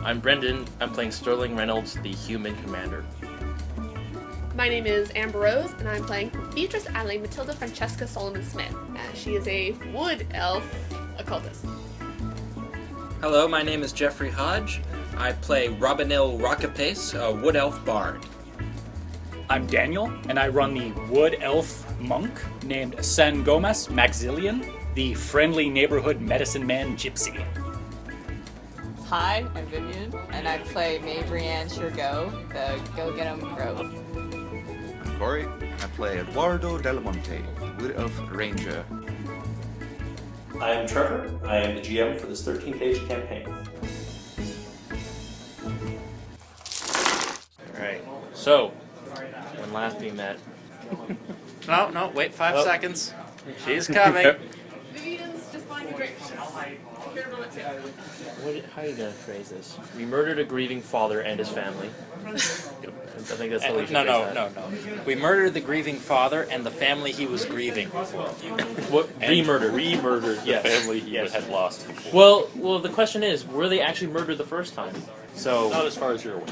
I'm Brendan. I'm playing Sterling Reynolds, the human commander. My name is Amber Rose, and I'm playing Beatrice Alley Matilda Francesca Solomon Smith. She is a wood elf occultist. Hello, my name is Jeffrey Hodge. I play Robinil Rockapace, a wood elf bard. I'm Daniel, and I run the wood elf monk named Sen Gomez Maxillian, the friendly neighborhood medicine man gypsy. Hi, I'm Vivian, and I play May Brienne Shirgo, the Go Get 'em Rogue. I'm Corey. I play Eduardo Del Monte, Wood Elf Ranger. I am Trevor. I am the GM for this 13-page campaign. Alright, so, when last we met... No, wait 5 seconds. She's coming. Vivian's just buying a drink. How are you going to phrase this? We murdered a grieving father and his family. I think that's how we should phrase that. No. We murdered the grieving father and the family he was grieving. What? Re-murdered. Re-murdered the Yes. family he Yes. had lost. Well, the question is, were they actually murdered the first time? So, Not as far as you're aware.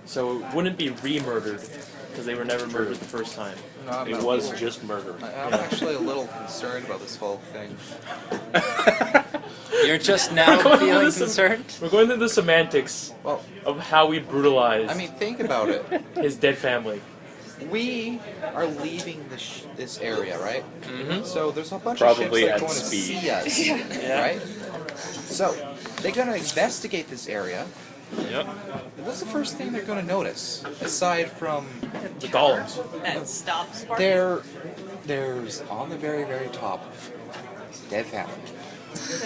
so it wouldn't be re-murdered, because they were never murdered the first time. It was just murder. I'm actually a little concerned about this whole thing. You're just now feeling concerned? We're going through the semantics Well, of how we brutalized I mean, think about it. his dead family. We are leaving this area, right? Mm-hmm. So there's a bunch Probably of ships that at are going speed. to see us, right? So they're going to investigate this area. Yep. What's the first thing they're going to notice, aside from The golems. And stop sparking. there's on the very, very top, dead family.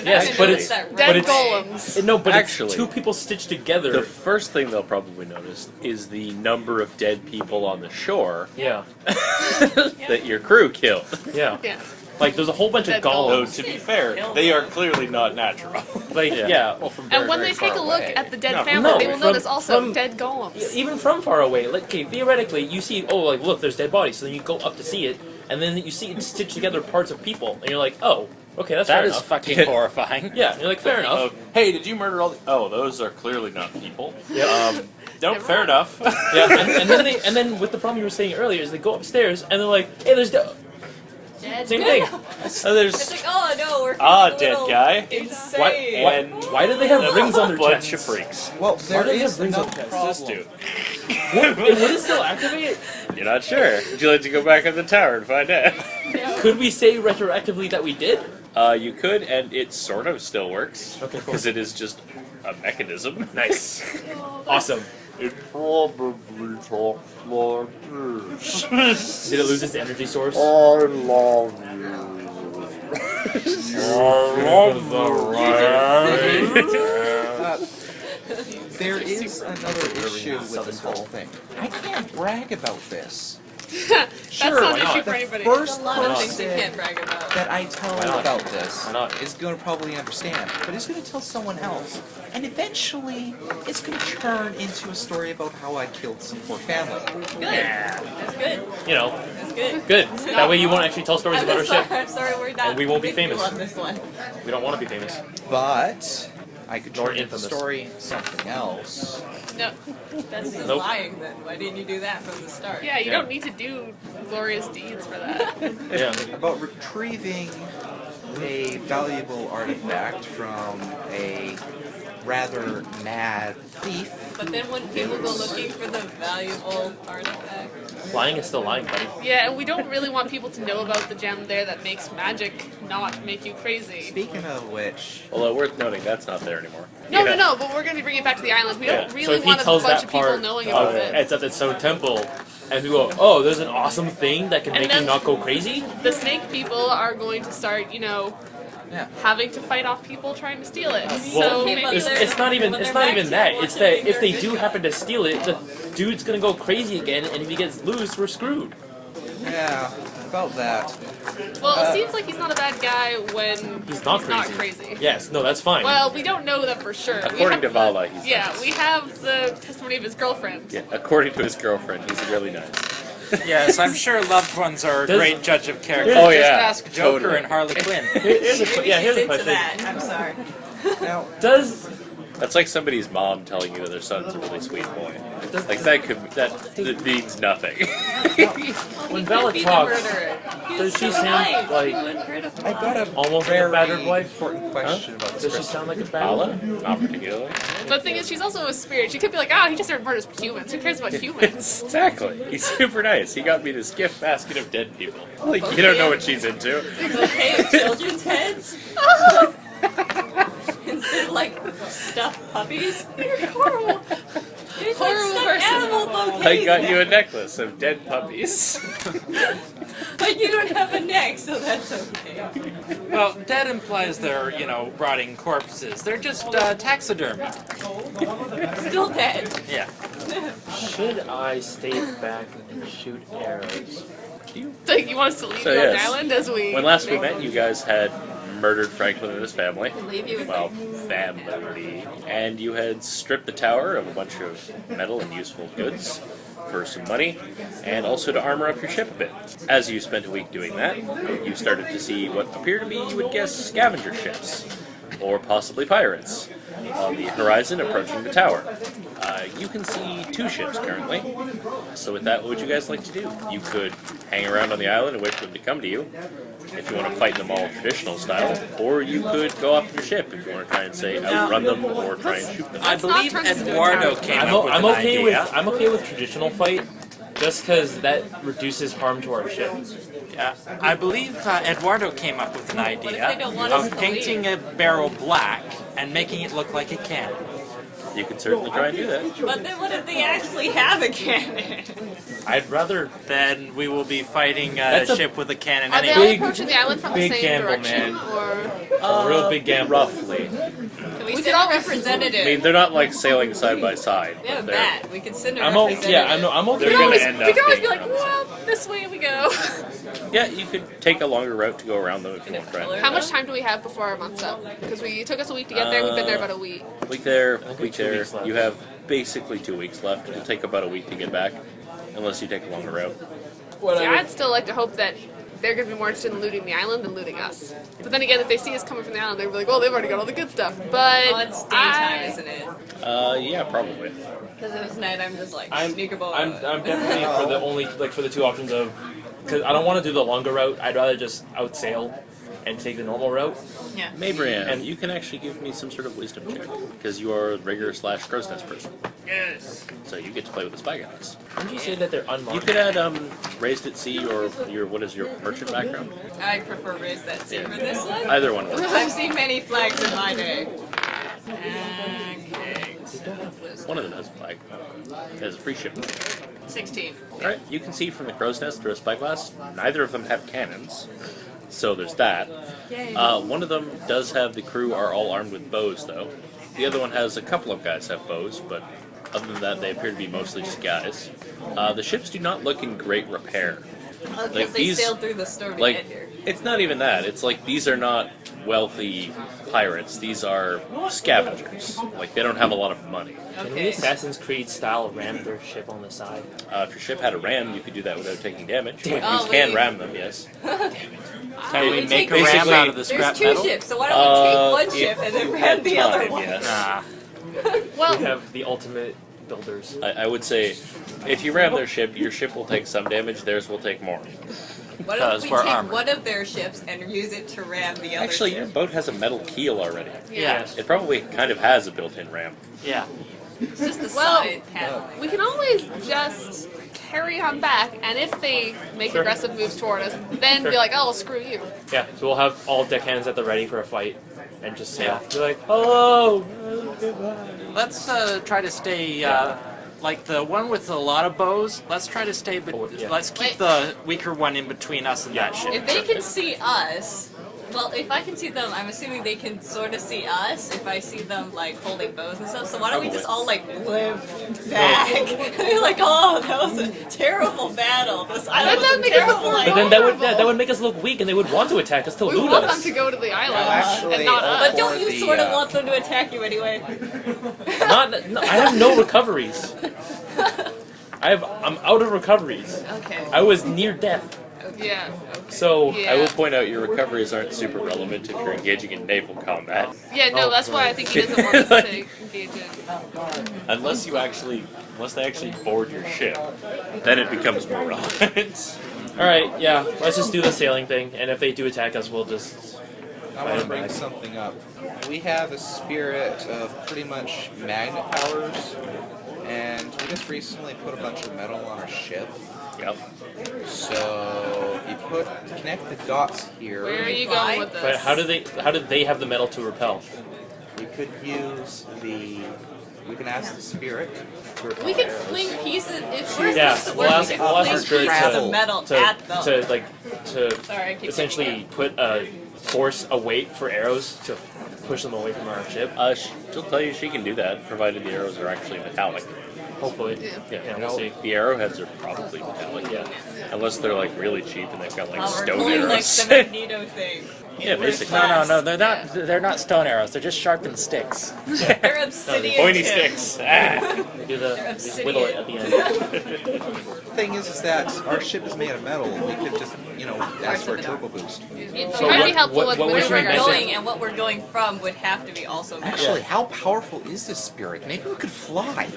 Yes, but it's Dead but it's golems. no, but Actually, it's two people stitched together. The first thing they'll probably notice is the number of dead people on the shore yeah, that your crew killed. yeah. Yeah. Like there's a whole bunch Dead of Though, golems. to be fair, they are clearly not natural. Like yeah. Well, from And when very they take a far look away. at the dead No, family, no, they will from- notice also from- dead golems. Even from far away, like okay, theoretically, you see, oh, like look, there's dead bodies. So then you go up to see it, and then you see it stitched together parts of people, and you're like, oh, okay, that's That fair is enough. fucking horrifying. Yeah, you're like, fair enough. Hey, did you murder all the... Oh, those are clearly not people. Yep. Nope, fair enough. Yeah, and then with the problem you were saying earlier is they go upstairs and they're like, hey, there's same thing. And It's there's like, oh no, we're Dead little guy. insane. why do they have rings on their Bunch chests? of freaks. Well, there do they is have rings on another chests? This problem. dude. Would it still activate? You're not sure. Would you like to go back in the tower and find out? Could we say retroactively that we did? You could, and it sort of still works. Okay, cool. Because it is just a mechanism. Nice. Awesome. It probably talks like this. Did it lose its energy source? I love you. I love the There is another issue with this whole thing. I can't brag about this. That's not why an issue not? for The anybody. first A lot of things you person can't brag about. that I tell Why not? about this Why not? is going to probably understand, but it's going to tell someone else. And eventually, it's going to turn into a story about how I killed some poor family. Good. That's good. You know, That's good. good. That way you won't actually tell stories about our ship. I'm sorry, we're not. And we won't be big famous. people on this one. We don't want to be famous. But I could Nor turn the infamous. story into something else. No. That's just Nope. lying then. Why didn't you do that from the start? Yeah, you Yeah. don't need to do glorious deeds for that. Yeah. About retrieving a valuable artifact from a rather mad thief. But then when people go looking for the valuable artifact, Lying is still lying, buddy. Yeah, and we don't really want people to know about the gem there that makes magic not make you crazy. Speaking of which, Although worth noting, that's not there anymore. No, but we're going to bring it back to the island. We don't So really if he want a tells bunch that of people part knowing about it. it's at the Stone Temple, and we go, oh, there's an awesome thing that can And make you then- not go crazy? The snake people are going to start, yeah. having to fight off people trying to steal it. Well, So keep maybe it's not even When it's they're not even back that. here It's that watching if they your do video. happen to steal it, the dude's gonna go crazy again, and if he gets loose, we're screwed. Yeah, about that. well, it seems like he's not a bad guy when He's not crazy. crazy. Yes, no, that's fine. Well, we don't know that for sure. According to Vala, he's Yeah, nice. we have the testimony of his girlfriend. Yeah, according to his girlfriend, he's really nice. Yes, I'm sure loved ones are a Does- great judge of character. Oh, Just yeah, ask Joker totally. and Harley Quinn. here's a maybe here's he's a into question. that. I'm sorry. Now, Does That's like somebody's mom telling you that their son's a really sweet boy. Like that means nothing. When Bella talks, does she sound like I got a almost like a very battered wife? important question about this. Does she sound like a battered Bella? wife? Not particularly. But the thing is, she's also a spirit. She could be like, he just murders humans. Who cares about humans? Exactly. He's super nice. He got me this gift basket of dead people. Like, you don't know what she's into. Okay, children's heads? Instead of like stuffed puppies? You're horrible. There's Horrible like person. stuffed animal bouquets. I got you a necklace of dead puppies. But you don't have a neck, so that's okay. Well, dead implies they're, rotting corpses. They're just taxidermy. Still dead. Yeah. Should I stay back and shoot arrows? Like, you want us to leave So, you on the yes. island as we... When last we met, you guys had murdered Franklin and his family. Leave you with Well, family. And you had stripped the tower of a bunch of metal and useful goods for some money, and also to armor up your ship a bit. As you spent a week doing that, you started to see what appear to be, you would guess, scavenger ships, or possibly pirates, on the horizon approaching the tower. You can see 2 ships currently, so with that, what would you guys like to do? You could hang around on the island and wait for them to come to you, if you want to fight them all traditional style, or you could go off your ship if you want to try and say outrun them or try and shoot them. I believe turn this into a Eduardo tower. came up with I'm an okay idea. with traditional fight, just because that reduces harm to our ship. Yeah, I believe Eduardo came up with an idea they don't want us of to painting a barrel black and making it look like a cannon. You can certainly try and do that. But then what if they actually have a cannon? I'd rather Then we will be fighting a That's a- ship with a cannon Are they anyway. all Big- approaching the island from the big same gamble, direction? man. Or... a real big gamble. Roughly. Can we could send a always- representative? I mean, they're not like sailing side by side. yeah, but they're- Matt. We can send a I'm representative. I'm okay. They're gonna end we up can always be being like, around the well, this way we go. Yeah, you could take a longer route to go around them if you want to try and do How much time do we have before our month's up? Because it took us a week to get there. We've been there about a week. that. Week there, week 2 there. weeks left. You have basically 2 weeks left. It'll take about a week to get back, unless you take a longer route. See, I'd still like to hope that they're going to be more interested in looting the island than looting us. But then again, if they see us coming from the island, they'll be like, well, they've already got all the good stuff. But Oh, it's daytime, isn't it? Yeah, probably. Because if it's night, I'm just like, I'm sneaker ball. I'm definitely for the only for the 2 options of, because I don't want to do the longer route. I'd rather just outsail and take the normal route. Yeah. Mabrian, And- you can actually give me some sort of wisdom check, because you are a rigger/crow's nest person. Yes. So you get to play with the spy guys. Wouldn't you say that they're unmarked? You could add raised at sea or what is your merchant background? I prefer raise that sea for this one. Either one works. I've seen many flags in my day. Okay. One of them has a flag. It has a free ship. 16. Alright, you can see from the crow's nest through a spyglass, neither of them have cannons. So there's that. One of them does have the crew are all armed with bows, though. The other one has a couple of guys have bows, but other than that, they appear to be mostly just guys. The ships do not look in great repair. Because Like they these- sailed through the storm to get Like, here. it's not even that. It's like these are not wealthy pirates. These are scavengers. Like, they don't have a lot of money. Can we Okay. Assassin's Creed style ram their ship on the side? If your ship had a ram, you could do that without taking damage. Damn. You Oh, can wait. ram them, yes. Can we we make take a ram basically- out of the There's scrap 2 metal? ships, so why don't we take one if ship and then you ram had the other time, one? yes. Nah. Well, We have the ultimate builders. I would say, if you ram their ship, your ship will take some damage, theirs will take more. What Because if we we're take armored. one of their ships and use it to ram the other Actually, your ship? boat has a metal keel already. Yeah. It probably kind of has a built-in ram. Yeah. It's just the Well, side paddling. we can always just carry on back, and if they make Sure. aggressive moves toward us, then be Sure. like, oh, well, screw you. Yeah, so we'll have all deckhands at the ready for a fight, and just sail. Yeah. Be like, hello. Let's try to stay like the one with a lot of bows. Let's try to stay, but Oh, yeah. let's keep Wait. the weaker one in between us and Yeah. that ship. If they can see us, well, if I can see them, I'm assuming they can sort of see us if I see them like holding bows and stuff. So why don't we just all like limp back and be like, oh, that was a terrible battle. This island That was a makes us terrible look But idea. then that would make us look weak, and they would want to attack us to We loot want us. them to go to the island, actually, and not us. But don't you the, sort of want them to attack you anyway? No, I have no recoveries. I'm out of recoveries. Okay. I was near death. Yeah. So Yeah. I will point out your recoveries aren't super relevant if you're engaging in naval combat. Yeah, no, Oh, that's why I think he doesn't want us to engage in. Unless they actually board your ship, then it becomes more relevant. all right, yeah, let's just do the sailing thing, and if they do attack us, we'll just. I want to bring something up. We have a spirit of pretty much magnet powers, and we just recently put a bunch of metal on our ship. Yep. So if you connect the dots here, Where are you going with this? But how do they have the metal to repel? we could use the. We can ask the spirit. To repel We can arrows. fling pieces. If we're Yeah, supposed to we'll work, ask- we we'll can ask fling our spirit pieces to- of metal at them. to Sorry, I keep essentially put a force a weight for arrows to push them away from our ship. She'll tell you she can do that, provided the arrows are actually metallic. Hopefully, Yeah. yeah, we'll see. The arrowheads are probably metallic, yeah. Unless they're like really cheap and they've got like Oh, we're stone pulling like arrows. the Magneto thing. Yeah, basically. No, they're not stone arrows. They're just sharpened sticks. They're obsidian. Pointy tips. sticks. Ah. We do the They're we whittle it at the end. The thing is that our ship is made of metal. We could just, ask for a turbo boost. It So might what- be helpful what- with what was Where your we're maneuvering. message? going and what we're going from would have to be also metal. Actually, how powerful is this spirit? Maybe we could fly.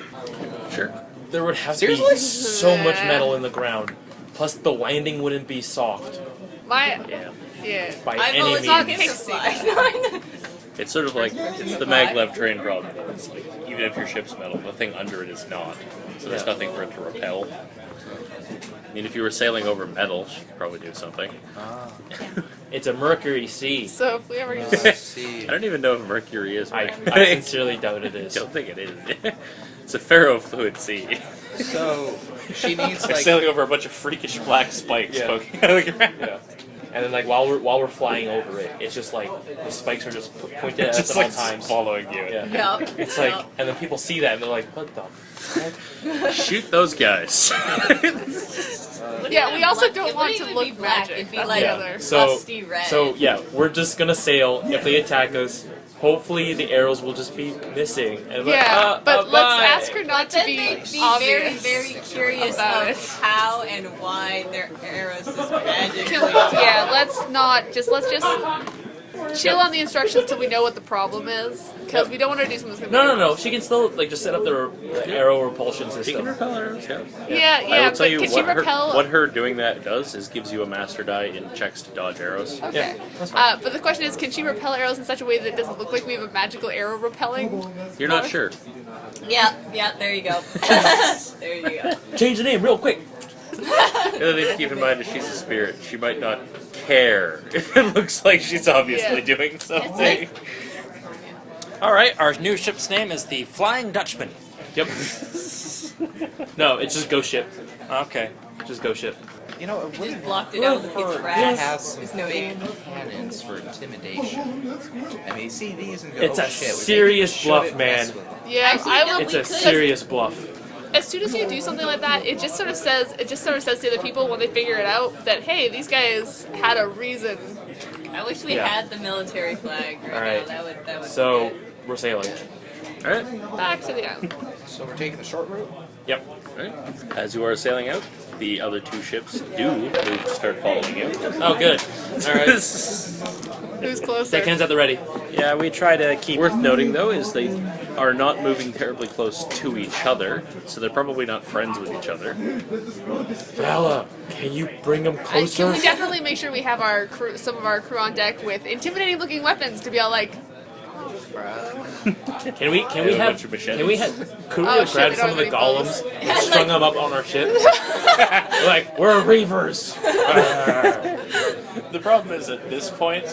Sure. There would have to Seriously? be so much metal in the ground. Plus, the landing wouldn't be soft. My, Yeah. yeah. By I've any always not been means. to fly. It's sort of like it's the maglev train problem. It's like even if your ship's metal, the thing under it is not. So there's Yeah. nothing for it to repel. I mean, if you were sailing over metal, she could probably do something. It's a mercury sea. So if we ever get Let's see. I don't even know if mercury is. I mercury. sincerely doubt it I is. don't think it is. It's a ferrofluid sea. So she needs We're like. sailing over a bunch of freakish black spikes Yeah. poking out of the ground. Yeah. And then like while we're flying over it, it's just like the spikes are just pointed at us Just at all like times. following you. Yeah. Yep. It's like, and then people see that and they're like, "What the fuck?" Shoot those guys. Yeah, we also don't It want wouldn't to even look be black. magic. It'd be That's like the Yeah. other. Rusty red. So yeah, we're just gonna sail. If they attack us, hopefully the arrows will just be missing. And like, Yeah, but let's bye. ask her not But to then be they'd be obvious. very curious about of it. how and why their arrows is magically. Yeah, let's just chill on the instructions till we know what the problem is, because we don't want to do something that's gonna No. She can still like just set up the arrow repulsion She system. can repel arrows, yeah. Yeah, I yeah, will tell but you can she what repel? what her doing that does is gives you a master die in checks to dodge arrows. Okay. But the question is, can she repel arrows in such a way that it doesn't look like we have a magical arrow repelling? You're not sure. Yeah, there you go. There you go. Change the name real quick. The other thing to keep in mind is she's a spirit. She might not care if it looks like she's obviously Yeah. doing something. All right, our new ship's name is the Flying Dutchman. Yep. No, it's just ghost ship. Okay. Just ghost ship. It wouldn't Just blocked it out with its hurt rash. to have some There's no fake name. cannons for intimidation. I mean, you see these and go, It's oh a shit. we serious should bluff, have man. messed with them. Yeah, Actually, I no, will. It's a could- serious bluff. As soon as you do something like that, it just sort of says to other people when they figure it out that hey, these guys had a reason. I wish we Yeah. had the military flag right Alright. now. That would So be good. we're sailing. All right. Back to the island. So we're taking the short route? Yep. Alright. As you are sailing out, the other two ships do move to start following you. Oh, good. All right. Who's closer? Deckhands at the ready. Yeah, we try to keep. Worth noting, though, is they are not moving terribly close to each other, so they're probably not friends with each other. Vala, can you bring them And closer? we definitely make sure we have our crew, some of our crew on deck with intimidating-looking weapons to be all like, Can we Yeah, a have bunch of machetes. can we have could we Oh, have shit, grabbed we some don't of the have any golems and strung them up on our ship? Like we're reavers. The problem is, at this point,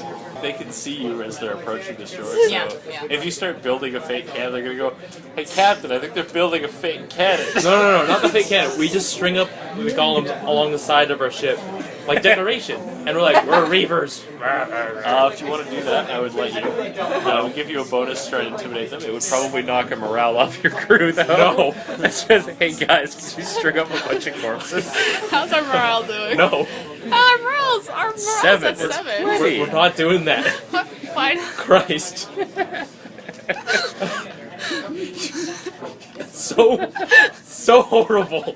they can see you as they're approaching the shore. So Yeah. if you start building a fake cannon, they're going to go, "Hey, Captain, I think they're building a fake cannon." No, not the fake cannon. We just string up the golems along the side of our ship, like decoration, and we're like we're reavers. If you want to do that, I would let you. I would give you a bonus to try to intimidate them. It would probably knock a morale off your crew, though. No. It's just, hey guys, can you string up a bunch of corpses? how's our morale doing? No, Our morale's at 7. It's 7. plenty. we're not doing that. Why not? Christ. so horrible.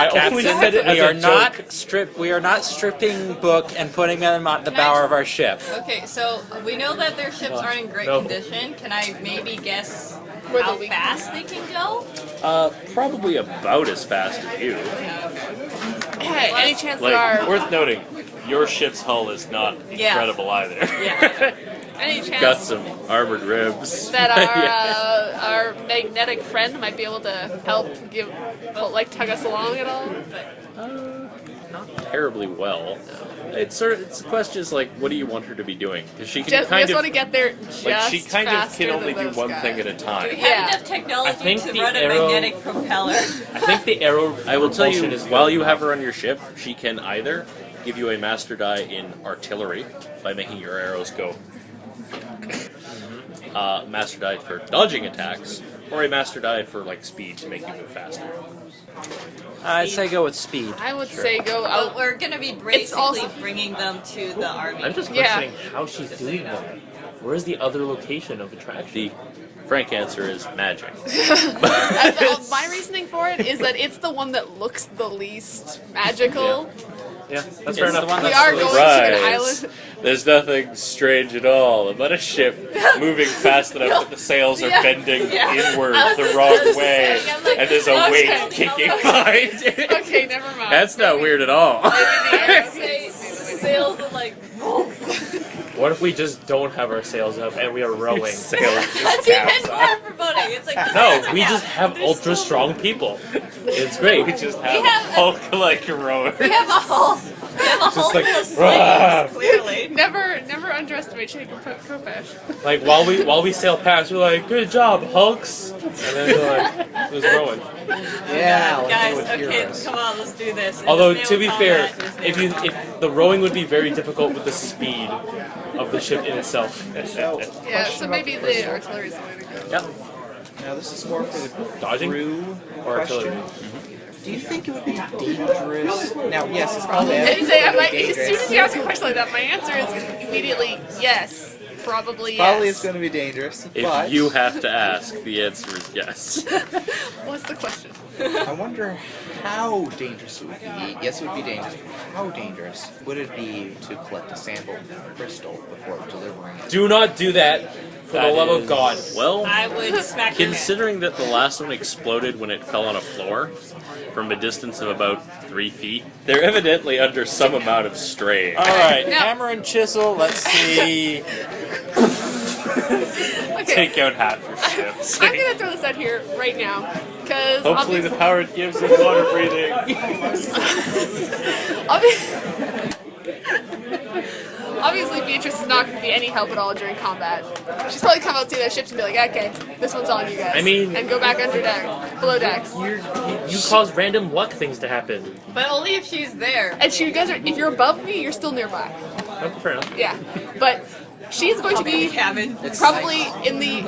I only said it as We are a not joke. We are not stripping Book and putting them on the bow of our ship. Okay, so we know that their ships aren't in great No. condition. Can I maybe guess Where how they- fast they can go? Probably about as fast as you. Hey, any chance Like, there are worth noting, your ship's hull is not Yeah. incredible either. Yeah. any chance Got some armored ribs. that Yeah. our magnetic friend might be able to help tug us along at all? Not terribly well. It's a question is like, what do you want her to be doing? Because she can Just, we kind just of want to get there just like she kind of faster can only than do those one guys. thing at a Do we time. have Yeah. enough technology think to the run a arrow- magnetic propeller? I think the arrow. I will tell you, propulsion is while good you enough. have her on your ship, she can either give you a master die in artillery by making your arrows go master die for dodging attacks, or a master die for like speed to make you move faster. I'd say go with speed. I would Sure. say go But out. we're gonna be It's basically also- bringing them to the army. I'm just Yeah. questioning how she's doing that. Where's the other location of attraction? The frank answer is magic. My reasoning for it is that it's the one that looks the least magical. Yeah, that's It's fair the enough. one We that's are the going least- to an Surprise. island. There's nothing strange at all about a ship moving fast enough that the sails are Yeah. bending Yeah. inward I was the just- I wrong was just way, saying, I'm like, and there's a okay. weight kicking behind it. Okay, never mind. That's not weird at all. Say sails are like. What if we just don't have our sails up and we are rowing? Sails That's even more everybody. It's like the No, sails are we down. just have They're ultra so- strong people. It's great. We just have, have a- Hulk like rower. We have a whole. We have a whole like, full of "Rah." slaves, clearly. Never underestimate Shaker Kopesh. Like while we sail past, we're like, "Good job, Hulks," and then we're like, "Who's rowing?" Yeah, like Guys, with okay, heroes. come on, let's do this. Although Just to nail be fair, combat, if the rowing would be very difficult with the speed of the ship in itself. So, Yeah, question so about maybe the the crystal. artillery is the way to go. Yep. Now this is more for the Dodging crew or question. artillery. Do you think it would be dangerous? Now, yes, it's probably And you say, really as soon dangerous. as you ask a question like that, my answer is immediately yes. Probably yes. Probably it's going to be dangerous, If but you have to ask, the answer is yes. What's the question? I wonder how dangerous it would be. Yes, it would be dangerous. But how dangerous would it be to collect a sample of crystal before delivering it? Do not do that, for the love of God. Well, I would smack your head. considering that the last one exploded when it fell on a floor from a distance of about 3 feet, they're evidently under some amount of strain. All right, No. hammer and chisel. Let's see. Okay, Take out half your ships. I'm gonna throw this out here right now because Hopefully the power it gives is water breathing. Obviously, Beatrice is not going to be any help at all during combat. She's probably come out to their ships and be like, "Okay, this one's on you guys." I mean- and go back under deck, below decks. You cause random luck things to happen. But only if she's there. And you guys are, if you're above me, you're still nearby. Okay, fair enough. Yeah, but she's going to be Cabin. probably in the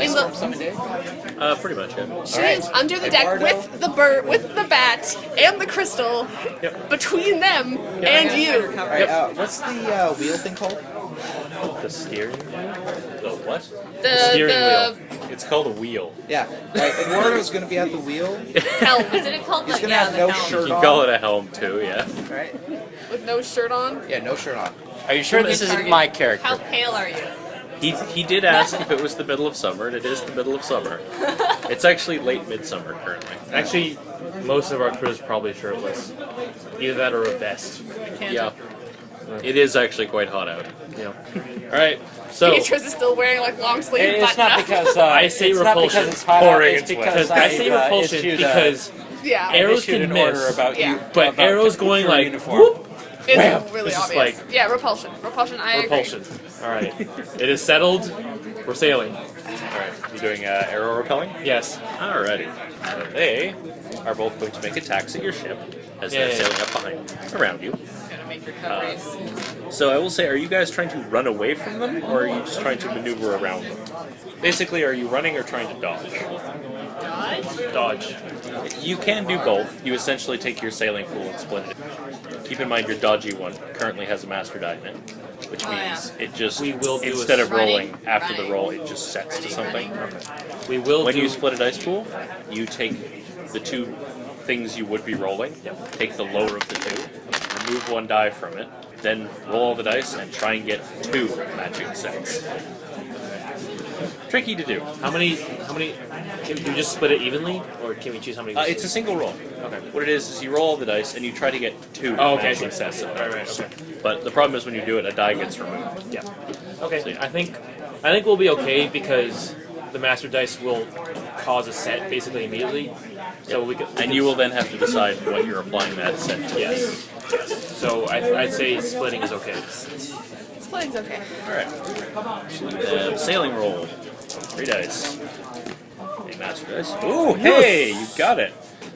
Pretty much, yeah. she is under the deck with the bird, with the bat, and the crystal Yep. between them and you. All right, what's the wheel thing called? The steering wheel? The what? The steering wheel. It's called a wheel. Yeah, right. Eduardo's going to be at the wheel. helm Isn't it called He's the, going to yeah, have the no helm. shirt You on. call it a helm too, yeah. Right? with no shirt on. Yeah, no shirt on. Are you sure this isn't my character? How pale are you? He did ask if it was the middle of summer, and it is the middle of summer. It's actually late midsummer currently. Actually, most of our crew is probably shirtless. Either that or a vest. Yeah. It is actually quite hot out. Yeah. All right. So Beatrice is still wearing like long sleeve It's button not up. because I say it's repulsion. not because it's hot out. Pouring It's in sweat. because I say I've, repulsion issued because Yeah, arrows issued can an order miss, about you, but about arrows the going crew like uniform. whoop, it's Wham! really It's just obvious. like- Yeah, repulsion. Repulsion. I agree. repulsion. All right. It is settled. We're sailing. Alright, you doing arrow repelling? Yes. Alrighty. So they are both going to make attacks at your ship as Yeah, they're yeah, sailing up behind, around you. Gotta make recoveries. So I will say, are you guys trying to run away from them, or are you just trying to maneuver around them? Basically, are you running or trying to dodge? Dodge. You can do both. You essentially take your sailing pool and split it. Keep in mind your dodgy one currently has a master die in it, which Oh, means it just, We will do instead a of rolling running, after the running. roll, it just sets to something. We will When do. you split a dice pool, you take the two things you would be rolling. Take the lower of the two, remove one die from it, then roll all the dice and try and get 2 matching sets. Tricky to do. How many? Can you just split it evenly, or can we choose how many? It's a single roll. Okay. What it is you roll all the dice and you try to get 2 matching sets of numbers. Okay. But the problem is when you do it, a die gets removed. Yeah. Okay. So, yeah. I think we'll be okay because the master dice will cause a set basically immediately. So we And you will then have to decide what you're applying that set to. Yes. So I'd say splitting is okay. Splitting's okay. Alright. Sailing roll. 3 dice. A master dice. Ooh, hey! You got it!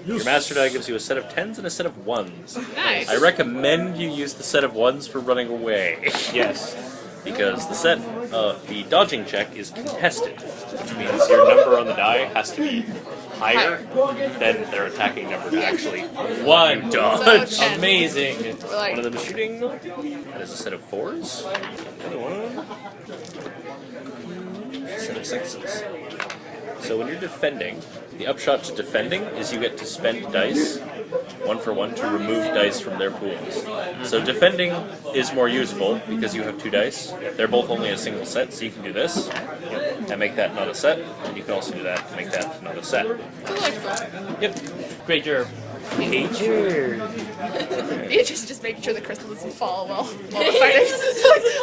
Your master die gives you a set of 10s and a set of 1s. Nice. I recommend you use the set of 1s for running away. Yes. Because the dodging check is contested, which means your number on the die has to be higher than their attacking number to actually One. dodge. So 10. Amazing. We're like, One of them is shooting. That is a set of 4s. Another one. A set of 6s. So when you're defending, the upshot to defending is you get to spend dice, 1 for 1, to remove dice from their pools. So defending is more useful because you have 2 dice. They're both only a single set, so you can do this and make that not a set, and you can also do that to make that not a set. delightful. Yep. Great job. Major. You just making sure the crystal doesn't fall while we're fighting.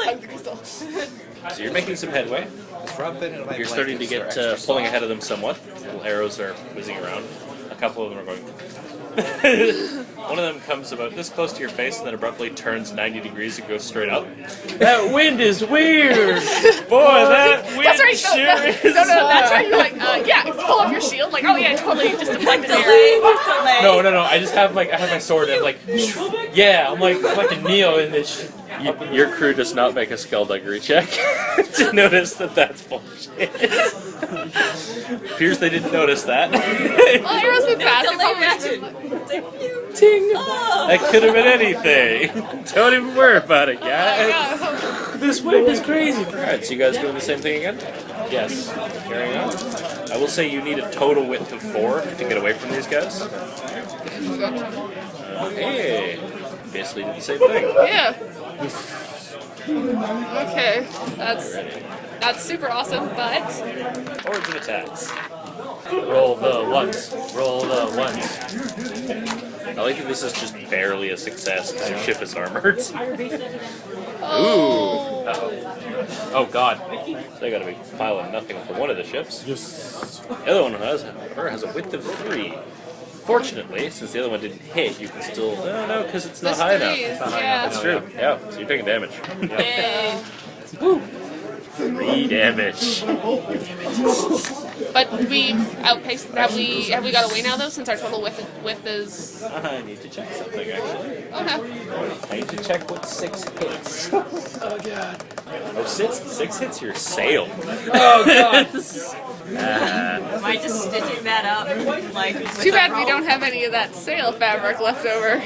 Hug the crystal. So you're making some headway. Rub it into my You're starting to blankets, get they're extra pulling soft. ahead of them somewhat. Little arrows are whizzing around. A couple of them are going. One of them comes about this close to your face and then abruptly turns 90 degrees and goes straight up. That wind is weird. Boy, that wind That's right. sure No, is. that's right. You're like, yeah, pull up your shield. Like, oh yeah, totally just deflected there. Delay. No. I just have I have my sword and I'm like, yeah, I'm like fucking Neo in this shit. Your crew does not make a skullduggery check to notice that that's bullshit. Appears they didn't notice that. Well, arrows move fast. They're Delay probably just reaction. Ting! That could have been anything. Don't even worry about it, guys. yeah. This wind is crazy. Alright, so you guys doing the same thing again? Yes. Carrying on. I will say you need a total width of 4 to get away from these guys. Hey! Basically did the same thing. Yeah. Okay, that's super awesome, but Hordes of attacks. Roll the ones. Roll the ones. I like that this is just barely a success because your ship is armored. oh, Oh God. So they gotta be piling nothing for one of the ships. Yes. The other one has a width of 3. Fortunately, since the other one didn't hit, you can still... No, because it's not the high threes, enough. yeah. That's true. Yeah, so you're taking damage. Yay. 3 damage. But we've outpaced. Have we got away now though? Since our total width is I need to check something, actually. okay. I need to check what 6 hits. Oh, God. Oh, 6 hits your sail. Oh God. Am I just stitching that up? Like, Too bad we don't have any of that sail fabric left over.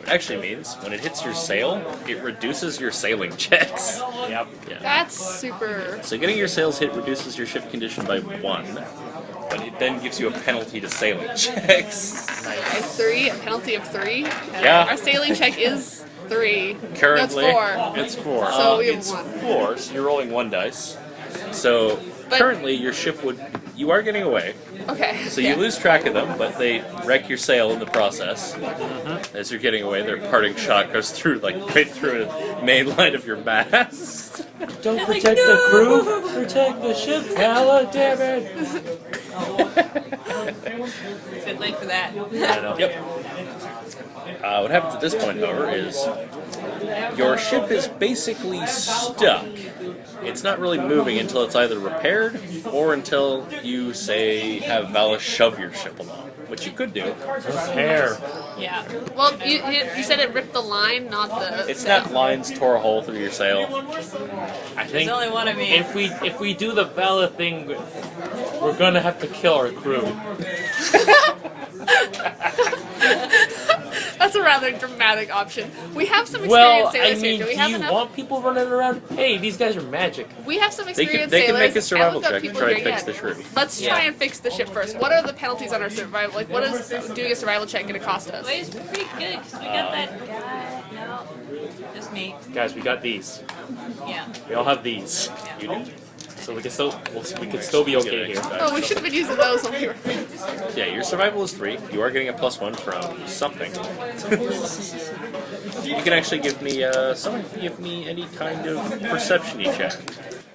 Actually means when it hits your sail, it reduces your sailing checks. Yep. Yeah. That's super. So getting your sails hit reduces your ship condition by 1, but it then gives you a penalty to sailing checks. A 3, a penalty of 3. Yeah. Our sailing check is 3. Currently, That's 4. it's 4. So we have it's 1. 4, so you're rolling 1 dice. So But- currently, your ship you are getting away. Okay. So yeah. you lose track of them, but they wreck your sail in the process. As you're getting away, their parting shot goes through, right through the main line of your mast. Don't protect the crew. Protect the ship, fella. Damn it. Bit late for that. Yep. What happens at this point, however, is your ship is basically stuck. It's not really moving until it's either repaired or until you, say, have Valis shove your ship along, which you could do. Hair. Yeah. Well, you said it ripped the line, not the. It's sail. not lines tore a hole through your sail. I think There's only one of me. if we do the Vala thing, we're gonna have to kill our crew. That's a rather dramatic option. We have some Well, experienced I sailors mean, here. Do we do have you enough? want people running around? Hey, these guys are magic. We have some They experienced can sailors. make a survival and we've got check and people try to here fix yet. the shrew. Let's try and fix the ship first. What are the penalties on our survival? Like, what is doing a survival check going to cost us? Well, it's pretty good because we got that guy. No, just me. Guys, we got these. Yeah. We all have these. You do? So we can still be okay here. Oh, we should have been using those when we were. Yeah, your survival is 3. You are getting a +1 from something. You can actually give me any kind of perception-y check.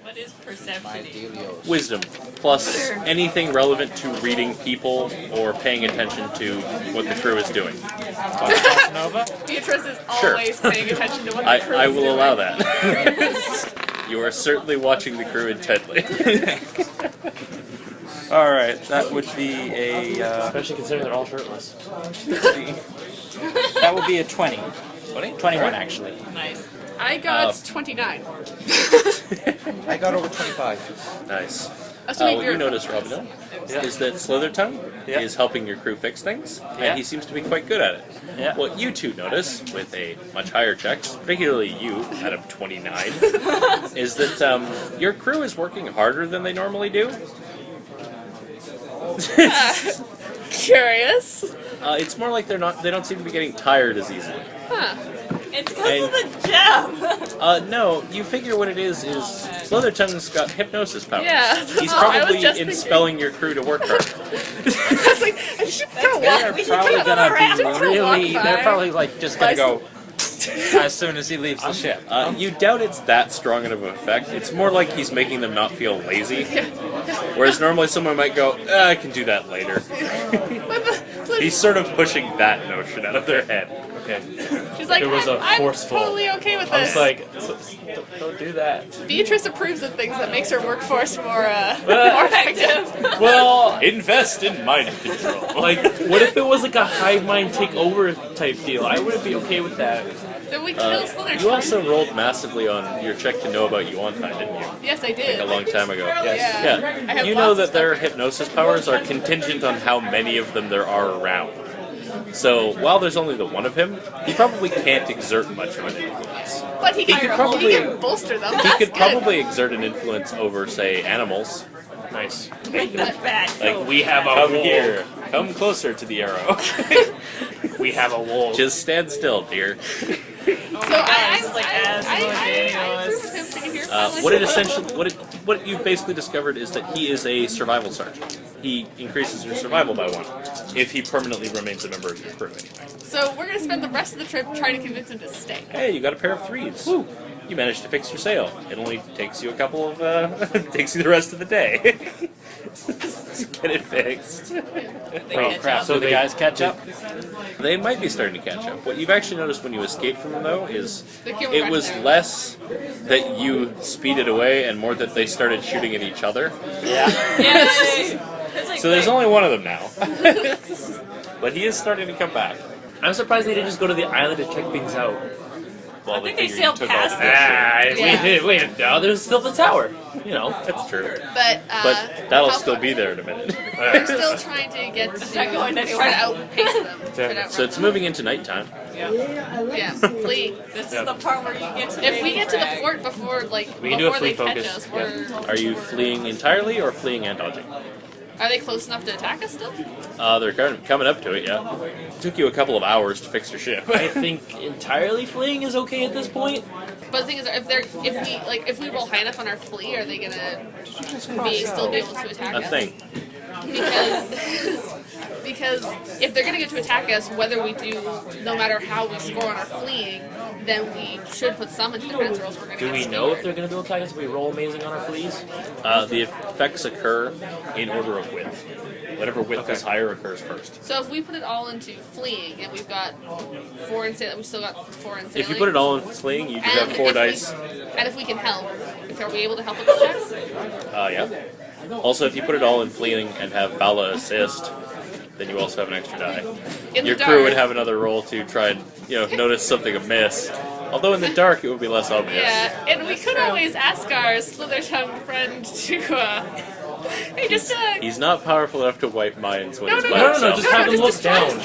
What is perception? Wisdom, plus anything relevant to reading people or paying attention to what the crew is doing. Beatrice is Sure. always paying attention to what the crew I is will doing. allow that. You are certainly watching the crew intently. Alright, that would be a. Especially considering they're all shirtless. That would be a 20. 20? 21, actually. Nice. I got 29. I got over 25. Nice. So wait, What you're- you notice, Robin, is that Slithertongue is helping your crew fix things, Yeah. and he seems to be quite good at it. Yeah. What you two notice, with a much higher check, particularly you, out of 29, is that your crew is working harder than they normally do. Curious. It's more like they don't seem to be getting tired as easily. Huh. It's because of the gem. No, you figure what it is Slithertongue's got hypnosis powers. Yeah. He's Oh, I was probably just inspelling your crew to work harder. I was like, I should go They're walk. probably gonna be Walk really. by. They're probably like just gonna go as soon as he leaves the ship. You doubt it's that strong of an effect. It's more like he's making them not feel lazy. Whereas normally someone might go, I can do that later. He's sort of pushing that notion out of their head. Okay. She's like, It was a I'm forceful. totally okay with I this. was like, don't do that. Beatrice approves of things that makes her workforce more effective. Well, Invest in mind control. like, what if it was like a hive mind takeover type deal? I wouldn't be okay with that. Then we kill Slither. You also rolled massively on your check to know about Yuan-Ti, didn't you? Yes, I did. A long time ago. Yeah. I have You know lots of that their stuff. hypnosis powers are contingent on how many of them there are around. So while there's only the one of him, he probably can't exert much of an influence. But he He can, could probably- he can bolster them. He That's could good. probably exert an influence over, say, animals. Nice. Make the bad. Like, we have a Come wolf. here. Come closer to the arrow. We have a wolf. Just stand still, dear. Oh So my God, this is like as I Daniel approve of him sitting here. What it essentially, what you've basically discovered is that he is a survival sergeant. He increases your survival by 1 if he permanently remains a member of your crew. Anyway. So we're gonna spend the rest of the trip trying to convince him to stay. Hey, you got a pair of 3s. Woo. You managed to fix your sail. It only takes you a couple of, takes you the rest of the day. Get it fixed. Oh crap! So the guys catch up. They might be starting to catch up. What you've actually noticed when you escaped from them, though, is They came it back was there. less that you speeded away and more that they started shooting at each other. Yeah. Yay! It's like, So there's wait, only one of them now. But he is starting to come back. I'm surprised they didn't just go to the island to check things out. Well, I think they figured you sailed took past all the it. fish. Yeah. Wait, no, there's still the tower. You know. That's true. But But that'll how still far- be there in a minute. We're still trying to get to not going anywhere. try to outpace them. Try to outrun So it's them. moving into nighttime. Yeah, flee. This is the part where you get to. If we get to the frag. port before We can do a before they flee catch focus. us, we're Are you fleeing entirely or fleeing and dodging? are they close enough to attack us still? They're kind of coming up to it, yeah. It took you a couple of hours to fix your ship. I think entirely fleeing is okay at this point. But the thing is, if we roll high enough on our flee, are they gonna still be able to attack A us? thing. Because if they're gonna get to attack us, whether we do, no matter how we score on our fleeing, then we should put some into defense, or else we're gonna Do get we know if skewered. they're going to be able to attack us if we roll amazing on our fleas? The effects occur in order of width. Whatever width is higher occurs first. So if we put it all into fleeing, and we've got 4 in sailing, we still got 4 in sailing. If you put it all in fleeing, you do and have 4 if dice. and if we can help, are we able to help with the checks? Yeah. Also, if you put it all in fleeing and have Vala assist, then you also have an extra die. In Your the crew dark. would have another roll to try and notice something amiss. Although in the dark it would be less obvious. Yeah, and we could always ask our slither-tongued friend to, hey, just He's not powerful enough to wipe minds when No, he's no, by no, himself. Just have him look down.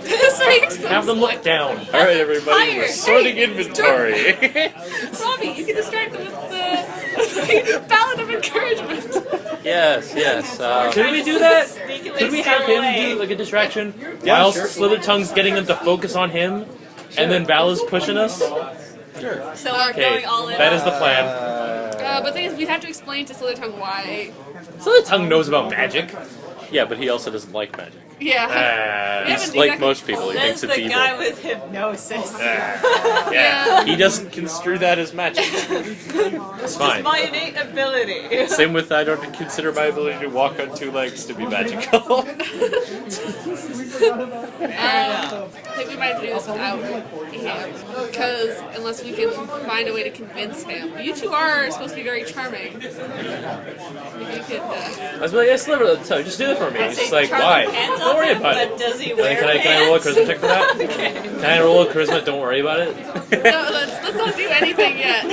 Have them look down. All right, everybody, we're Hired. sorting Hey, inventory. Robbie, you can distract them with the ballad of encouragement. Yes. Could we do that? Sneakily Could we have steal him away. do like a distraction Yeah, while sure. Slithertongue's getting them to focus on him, and then Val is pushing us? So we're Okay, going all in. that is the plan. But the thing is, we'd have to explain to Slithertongue why. Slithertongue knows about magic. Yeah, but he also doesn't like magic. Yeah. Ah, He's haven't like exactly- most people. He Says thinks it's the evil. guy with hypnosis. yeah, He doesn't construe that as magic. it's fine. My innate ability. Same with I don't consider my ability to walk on two legs to be magical. I think we might have to do this without him, because unless we can find a way to convince him. You two are supposed to be very charming. If you could, I was like, yeah, Slithertongue, just do it for me. It's just like, why? Hands Don't worry off him, about but it. does he Can wear I roll a pants? charisma check for that? Can I roll a charisma? Don't worry about it. no, let's not do anything yet.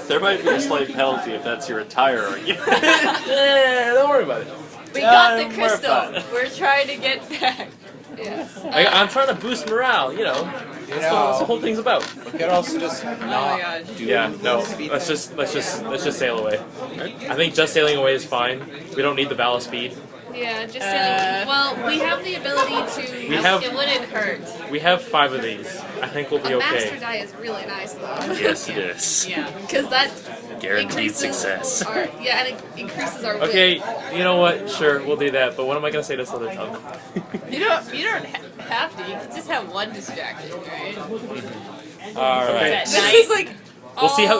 There might be a slight penalty if that's your entire argument. Yeah, don't worry about it. We got the We're crystal. fine. We're trying to get back. Yeah. I'm trying to boost morale, you know. That's what the whole thing's about. We could also just Oh my not god. do Yeah, no. speed Let's thing. just sail away. I think just sailing away is fine. We don't need the ballast speed. Yeah, just sailing. Well, we have the ability We to. have It wouldn't hurt. we have 5 of these. I think we'll be A master okay. die is really nice though. Yes, it is. Yeah. Because that Guaranteed increases success. Our, yeah, and it increases our wit. Okay, you know what? Sure, we'll do that. But what am I gonna say to Slithertongue? You don't have to. You can just have one distraction, right? All right. At This night. is like. We'll see how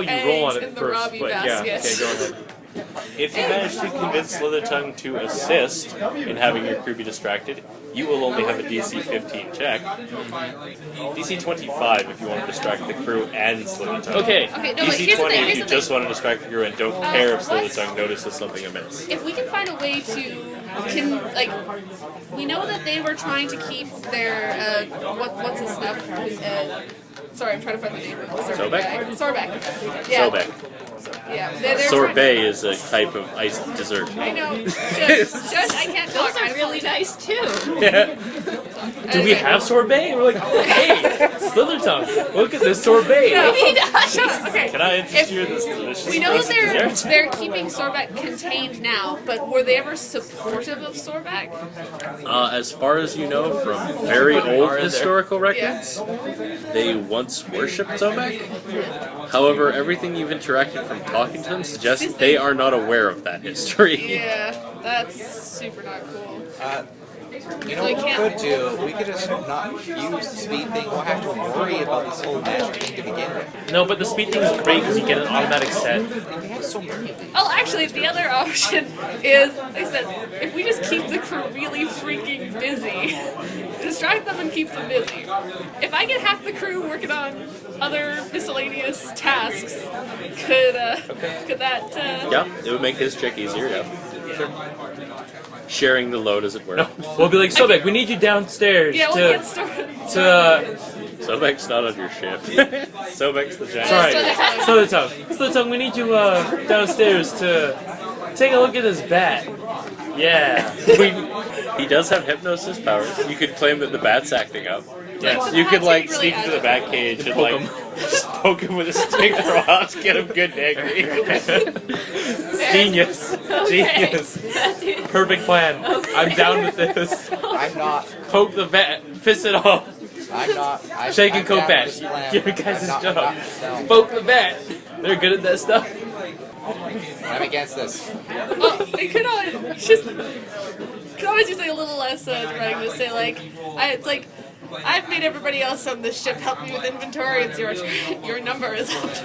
you roll on eggs it in the first. Robbie But yeah, basket. okay, go ahead. If you manage to convince Slithertongue to assist in having your crew be distracted, you will only have a DC 15 check. DC 25 if you want to distract the crew and Slithertongue. Okay. Okay, no, but DC here's the 20 thing. if Here's you the just thing. want to distract the crew and don't care if let's- Slithertongue notices something amiss. If we can find a way to, we know that they were trying to keep their what's his stuff? Sorry, I'm trying to find the name of the Sobek? guy. Sorbek. Yeah. Sobek. Yeah. They're Sorbet is a type of iced dessert. I know. Just I can't talk. Those are really nice too. Do we have sorbet? We're like, oh, hey, Slithertongue, look at this sorbet. No. We need ice. Okay. Can I interest you in this delicious We know that iced dessert? they're keeping Sorbek contained now, but were they ever supportive of Sorbek? As far as you know from very old historical records, Yeah. they once worshipped Sobek. However, everything you've interacted from talking to them suggests they are not aware of that history. Yeah, that's super not cool. You know what we could do? We could just not use the speed thing. We'll have to worry about this whole magic thing to begin with. No, but the speed thing is great because you get an automatic set. We have so many. Oh, actually, the other option is, like I said, if we just keep the crew really freaking busy, distract them and keep them busy. If I get half the crew working on other miscellaneous tasks, could that? Yeah, it would make his check easier, yeah. Sharing the load, as it were. We'll be like, Sobek, we need you downstairs Yeah, we'll to get started. Sobek's not on your ship. Sobek's the giant. Sorry, Slithertongue, we need you downstairs to take a look at this bat. Yeah. He does have hypnosis powers. You could claim that the bat's acting up. Yes. You could like Really sneak into the bat cage and poke like just poke him with a stick for a while to get him good and angry. Genius. Genius. Perfect plan. I'm down with this. I'm not. Poke the bat, piss it off. I'm not. Shake and I'm coke down bat. with this plan. Give your guys' I'm not job. knocking it down. Poke the bat. They're good at that stuff. I'm against this. Oh, they could always use like a little less writing to say like, it's like, I've made everybody else on this ship help me with inventory. It's your number is up.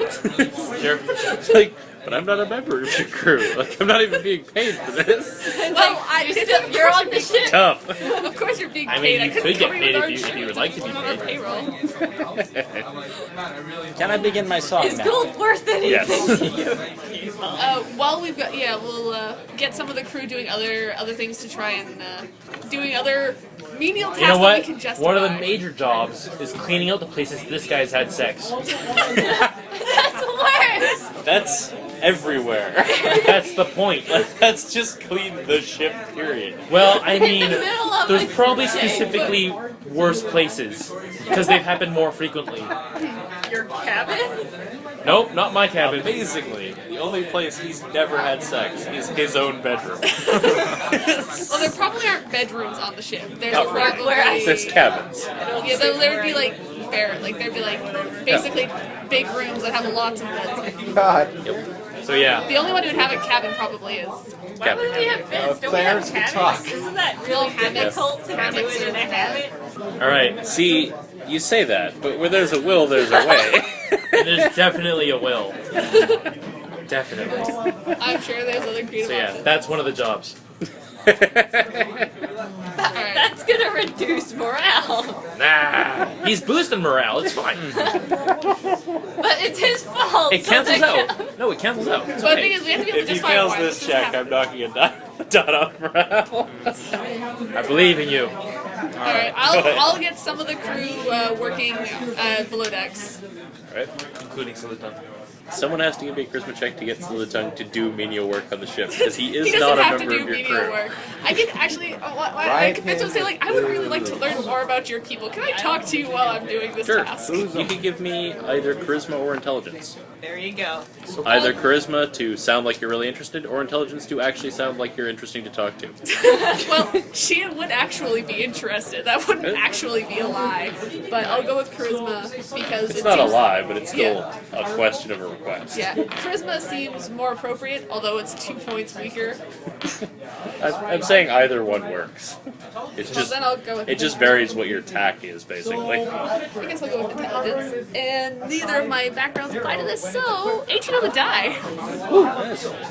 Sure. Like, but I'm not a member of your crew. Like, I'm not even being paid for this. Well, You're on the ship. Tough. Of course you're being I paid. mean, you couldn't could get cover paid with our if you would like to be on our paid. payroll. Can I begin my song Is now? gold worth anything Yes. to you? While we've got, we'll get some of the crew doing other things to try and doing other menial tasks You know that what? we can justify. One of the major jobs is cleaning out the places this guy's had sex. That's worse. That's everywhere. That's the point. That's just clean the ship, period. Well, I In the mean, middle of there's probably specifically worse places because they've happened more frequently. Your cabin? Nope, not my cabin. Basically, the only place he's never had sex is his own bedroom. Well, there probably aren't bedrooms on the ship. There's Oh, probably There's cabins. yeah, there would be like bare, like there'd be like basically big rooms that have lots of beds. God. So yeah, The only one who would have a cabin probably is Why would we have beds? Don't we have Clarence can hammocks? talk. Isn't that really difficult to do it in a hammock? all right. See, you say that, but where there's a will, there's a way. There's definitely a will. Definitely. I'm sure there's other creative So yeah, options. that's one of the jobs. That's gonna reduce morale. Nah, he's boosting morale. It's fine. But it's his fault. It so cancels they out. No, it cancels out. It's But the thing okay. is, we have to be able to If he justify fails why this is check, I'm happening. knocking a dot off morale. I believe in you. Alright, I'll get some of the crew working below decks. Alright. Including Silicon. Someone has to give me a charisma check to get Slithertongue to do menial work on the ship, because he is He not doesn't a have to member do of your menial crew. work. I can actually, I Right convince him to say, like, I would really like to learn more about your people. Can I talk to you while I'm doing this Sure. task? You can give me either charisma or intelligence. There you go. Either charisma to sound like you're really interested, or intelligence to actually sound like you're interesting to talk to. Well, she would actually be interested. That wouldn't actually be a lie. But I'll go with charisma because It's it not a seems, lie, but it's still Yeah. a question of a request. Yeah, charisma seems more appropriate, although it's 2 points weaker. I'm saying either one works. It's Well, just then I'll go with it just varies what your attack is, basically. I guess I'll go with intelligence. And neither of my backgrounds apply to this, so 18 on the die.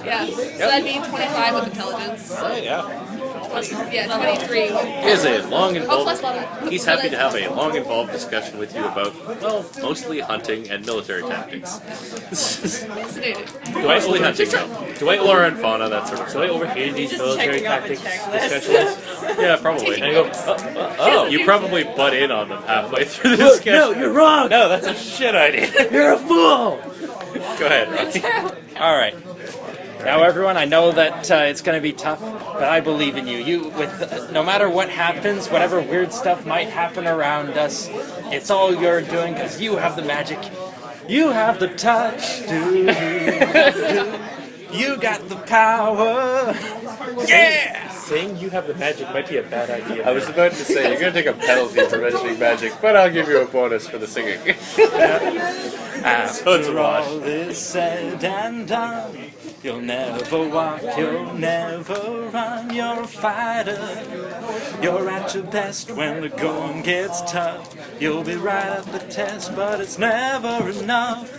Yeah, so that'd be 25 with intelligence. Plus, yeah, 23. It is a long Oh, plus involved. one. He's happy to have a long involved discussion with you about, well, mostly hunting and military tactics. Fascinating. Mostly hunting, flora and fauna, that sort of Do I stuff. overhear these Just military checking off a tactics checklist. discussions? Yeah, probably. And I go, oh, You probably butt in on them halfway through the discussion. no, you're wrong. No, that's a shit idea. You're a fool. Go ahead, Rocky. All right. Now, everyone, I know that it's going to be tough, but I believe in you. No matter what happens, whatever weird stuff might happen around us, it's all you're doing because you have the magic. You have the touch. You got the power. Yeah. Saying you have the magic might be a bad idea. I was about to say, you're going to take a penalty for mentioning magic, but I'll give you a bonus for the singing. After all is said and done, you'll never walk, you'll never run, you're a fighter. You're at your best when the going gets tough. You'll be right at the test, but it's never enough.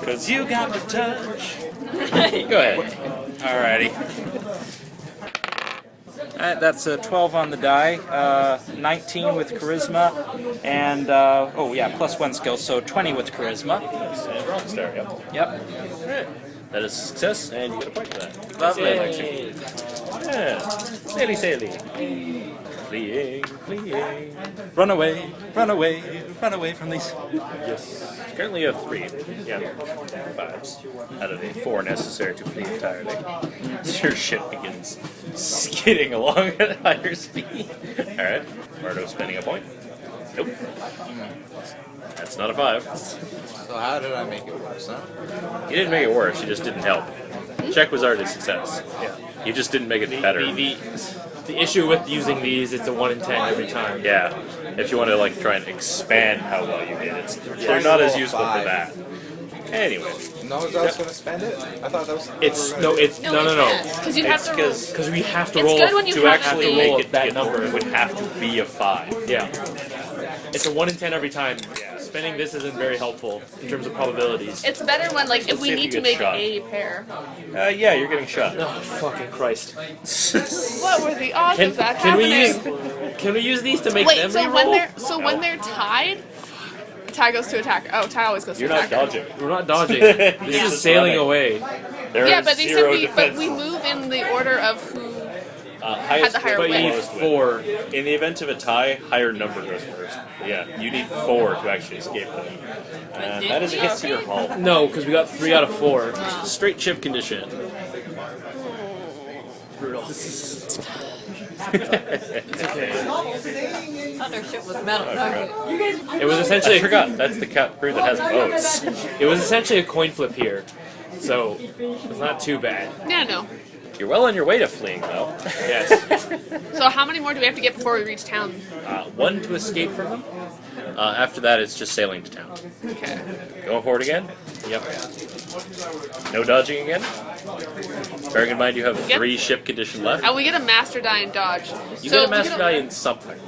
Cause you got the touch. Go ahead. Alrighty. That's a 12 on the die, 19 with charisma, and, plus 1 skill, so 20 with charisma. And Rockstar, yep. Yep. That is a success, and you get a point for that. Lovely. Yeah. Saily, saily. Fleeing, fleeing. Run away, run away, run away from these. Yes. Currently you have 3. Yeah. 5s. Out of the 4 necessary to flee entirely. So your ship begins skidding along at higher speed. Alright. Mardo spending a point. Nope. That's not a 5. So how did I make it worse, huh? You didn't make it worse, you just didn't help. Check was already a success. Yeah. You just didn't make it better. The issue with using these, it's a 1 in 10 every time. Yeah. If you want to like try and expand how well you did, they're not as useful for that. Anyway. No, I was going to spend it. I thought that was. It's no, no. Because you have to roll. Because we have to It's roll good when you To have actually to make it that get number. it would have to be a 5. Yeah. It's a 1 in 10 every time. Spending this isn't very helpful in terms of probabilities. It's better when, like, if Let's we see if need you to get make shot. a pair. Yeah, you're getting shot. Oh, fucking Christ. What were the odds of that Can we happening? can we use these to make Wait, them so reroll? when they're tied, tie goes to attack. Oh, tie always goes to You're not attack. dodging. We're not dodging. This is just sailing running. away. There Yeah, is but they zero said we defense. move in the order of who. Highest the higher win, win. lowest win. 4. In the event of a tie, higher number goes first. Yeah, you need 4 to actually escape them. And that is a hit to your hull. No, because we got 3 out of 4. Straight chip condition. Brutal. It's okay. Other ship was metal. Okay. It was I essentially forgot. That's the crew that has boats. it was essentially a coin flip here, so it's not too bad. Yeah, no. You're well on your way to fleeing, though. Yes. So how many more do we have to get before we reach town? One to escape from them. After that, it's just sailing to town. Okay. Going forward again? Yep. No dodging again? Bearing in mind you have Yep. 3 ship condition left. And we get a master die and dodge. You So get a master die in something.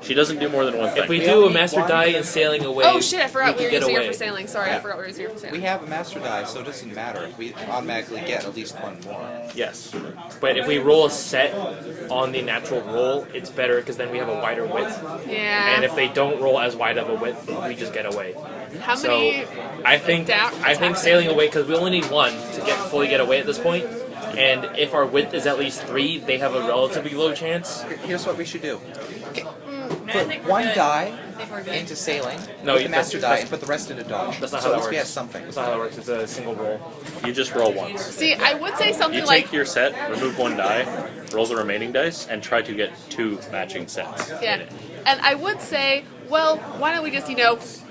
She doesn't do more than one thing. If we do a master die and sailing away, Oh shit! I forgot we we were can get using her away. for sailing. Sorry, I Yeah. forgot we were using her for We sailing. have a master die, so it doesn't matter. We automatically get at least one more. Yes. But if we roll a set on the natural roll, it's better because then we have a wider width. Yeah. And if they don't roll as wide of a width, we just get away. How So many? I think sailing away, because we only need 1 to fully get away at this point. And if our width is at least 3, they have a relatively low chance. Here's what we should do. I Put think we're 1 good. die I think we're good. into sailing, No, with you- the master that's- die, that's- and put the rest into dodge. That's not so how at that least we works. have something. That's not how that works. It's a single roll. You just roll once. See, I would say something You like take your set, remove 1 die, roll the remaining dice, and try to get 2 matching sets. yeah. in it. And I would say, well, why don't we just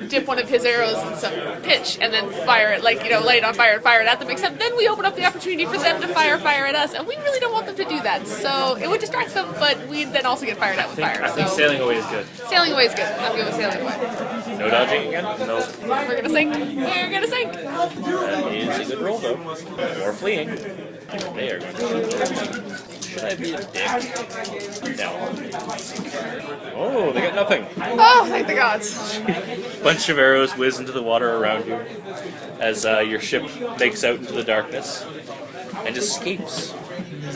dip one of his arrows in some pitch and then fire it, light it on fire and fire it at them. Except then we open up the opportunity for them to fire at us, and we really don't want them to do that. So it would distract them, but we'd then also get fired at with fire. I think So sailing away is good. sailing away is good. I'm good with sailing away. No dodging again? No. We're gonna sink. We're gonna sink. That is a good roll, though. Or fleeing. They are going to. Should I be a dick? No. Oh, they got nothing. Oh, thank the gods. Bunch of arrows whiz into the water around you as your ship makes out into the darkness and escapes.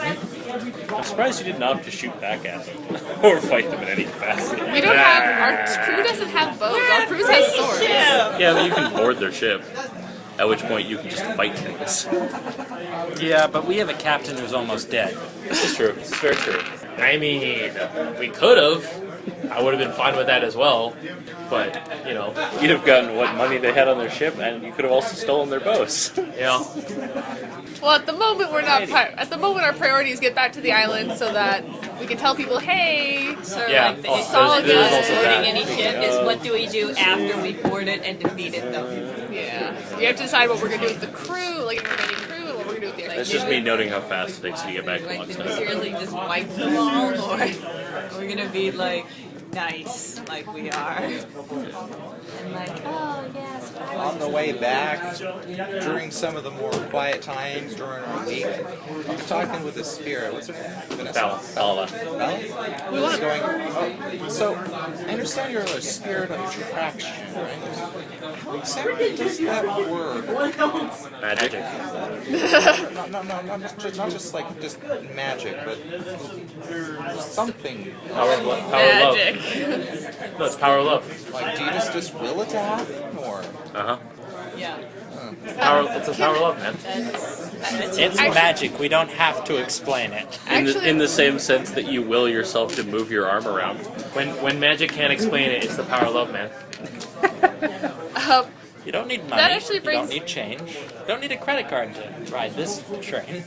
I'm surprised you didn't opt to shoot back at them or fight them in any capacity. We don't have our crew doesn't have bows. Our crew has swords. Yeah, but you can board their ship. At which point you can just fight things. Yeah, but we have a captain who's almost dead. This is true. This is very true. I mean, we could have. I would have been fine with that as well. But, You'd have gotten what money they had on their ship, and you could have also stolen their bows. yeah. Well, at the moment we're not. At the moment, our priorities get back to the island so that we can tell people, hey, So Yeah. like the Oh, there's- there's also boarding that. any ship is what do we do after we boarded and defeated them? yeah, we have to decide what we're gonna do with the crew, like the remaining crew, and what we're gonna do with the It's just me noting how fast it takes to get back to Like, did we Lockstock. seriously just wipe them all, or are we gonna be like nice, like we are? And like, oh yes. On the way back, during some of the more quiet times during our week, I was talking with a spirit. What's her name? Vanessa. Bella. Bella? We want Going, oh, so, I understand you're a spirit of attraction, right? How exactly does that work? Magic. Not just like just magic, but something. Power of love. magic. No, it's power of love. Like, do you just will it to happen, or? Uh-huh. Yeah. It's a power of love, man. It's magic. We don't have to explain it. In the same sense that you will yourself to move your arm around. When magic can't explain it, it's the power of love, man. You don't need money. That actually You don't brings- need change. You don't need a credit card to ride this train.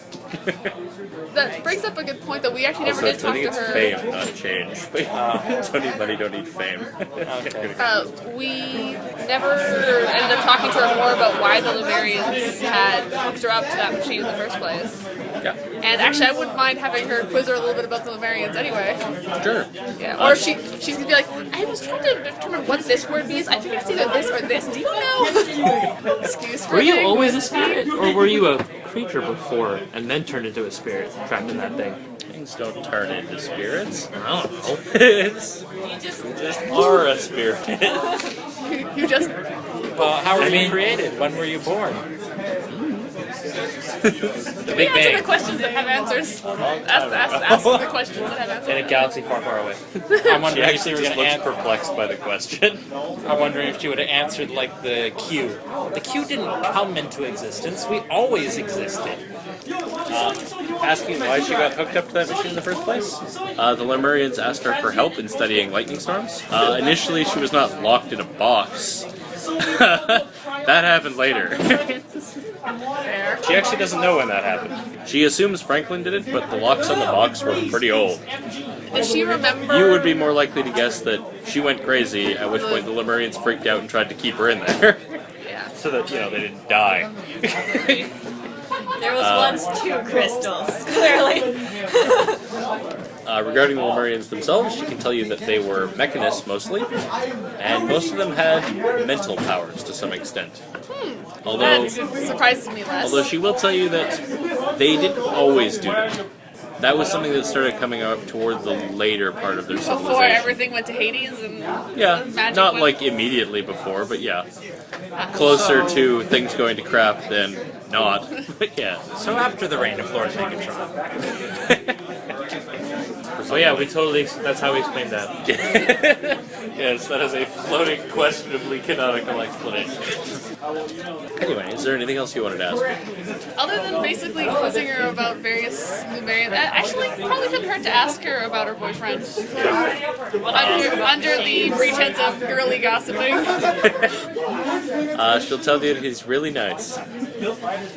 That brings up a good point that we actually never Also, did I talk think to it's her. fame, not change. But don't need money, don't need fame. Okay. We never ended up talking to her more about why the Lumerians had hooked her up to that machine in the first place. Yeah. And actually, I wouldn't mind having her quiz her a little bit about the Lumerians anyway. Sure. Yeah. Or if she's gonna be like, I was trying to determine what this word means. I figured it's either this or this. Do you know? Excuse for Were you being always a whiskey. spirit, or were you a creature before and then turned into a spirit trapped in that thing? Things don't turn into spirits. I don't know. It's You just just are a spirit. You just. Well, how were I you mean- created? When were you born? The We Big answer the Bang questions that have answers. Ask the questions that have answers. in a galaxy far, far away. I'm She wondering if actually you were just going to looks perplexed by the question. I'm wondering if she would have answered like the Q. The Q didn't come into existence. We always existed. Asking why she got hooked up to that machine in the first place, the Lemurians asked her for help in studying lightning storms. Initially, she was not locked in a box. That happened later. She actually doesn't know when that happened. She assumes Franklin did it, but the locks on the box were pretty old. Does she remember? You would be more likely to guess that she went crazy, at which point the Lemurians freaked out and tried to keep her in there. Yeah. So that, they didn't die. There was once 2 crystals, clearly. Regarding the Lemurians themselves, she can tell you that they were mechanists mostly, and most of them had mental powers to some extent. Although, That surprises me less. although she will tell you that they didn't always do that. That was something that started coming up toward the later part of their Before civilization. everything went to Hades and Yeah, magic not went- like immediately before, but yeah. Closer to things going to crap than not. But yeah. So after the reign of Lord Megatron. Oh yeah, that's how we explained that. Yes, that is a floating, questionably canonical explanation. Anyway, is there anything else you wanted to ask? Other than basically quizzing her about various Lemurians, actually probably couldn't hurt to ask her about her boyfriend. Under the pretense of girly gossiping. She'll tell you that he's really nice.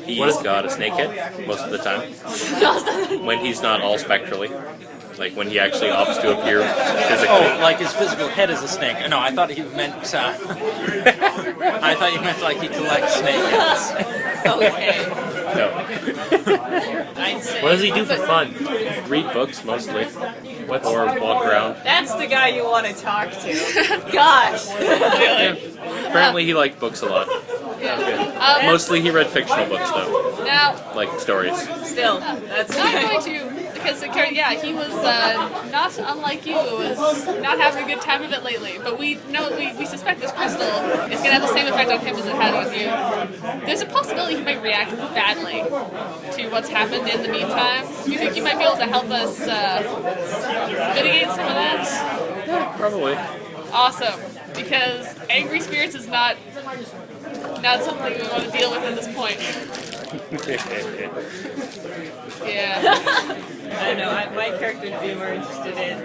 He's got a snake head most of the time. When he's not all spectrally. Like when he actually opts to appear physically. Oh, like his physical head is a snake. No, I thought he meant. I thought you meant like he collects snake heads. Okay. No. I'd say. What does he do for fun? Read books mostly. What's Or walk around. That's the guy you want to talk to. Gosh. Apparently he liked books a lot. Mostly he read fictional books though. Now, Like stories. Still, that's not going to, because he was not unlike you, was not having a good time of it lately. But we suspect this crystal is going to have the same effect on him as it had on you. There's a possibility he might react badly to what's happened in the meantime. Do you think you might be able to help us mitigate some of that? Yeah, probably. Awesome, because angry spirits is not something we want to deal with at this point. Yeah. I don't know. My character would be more interested in.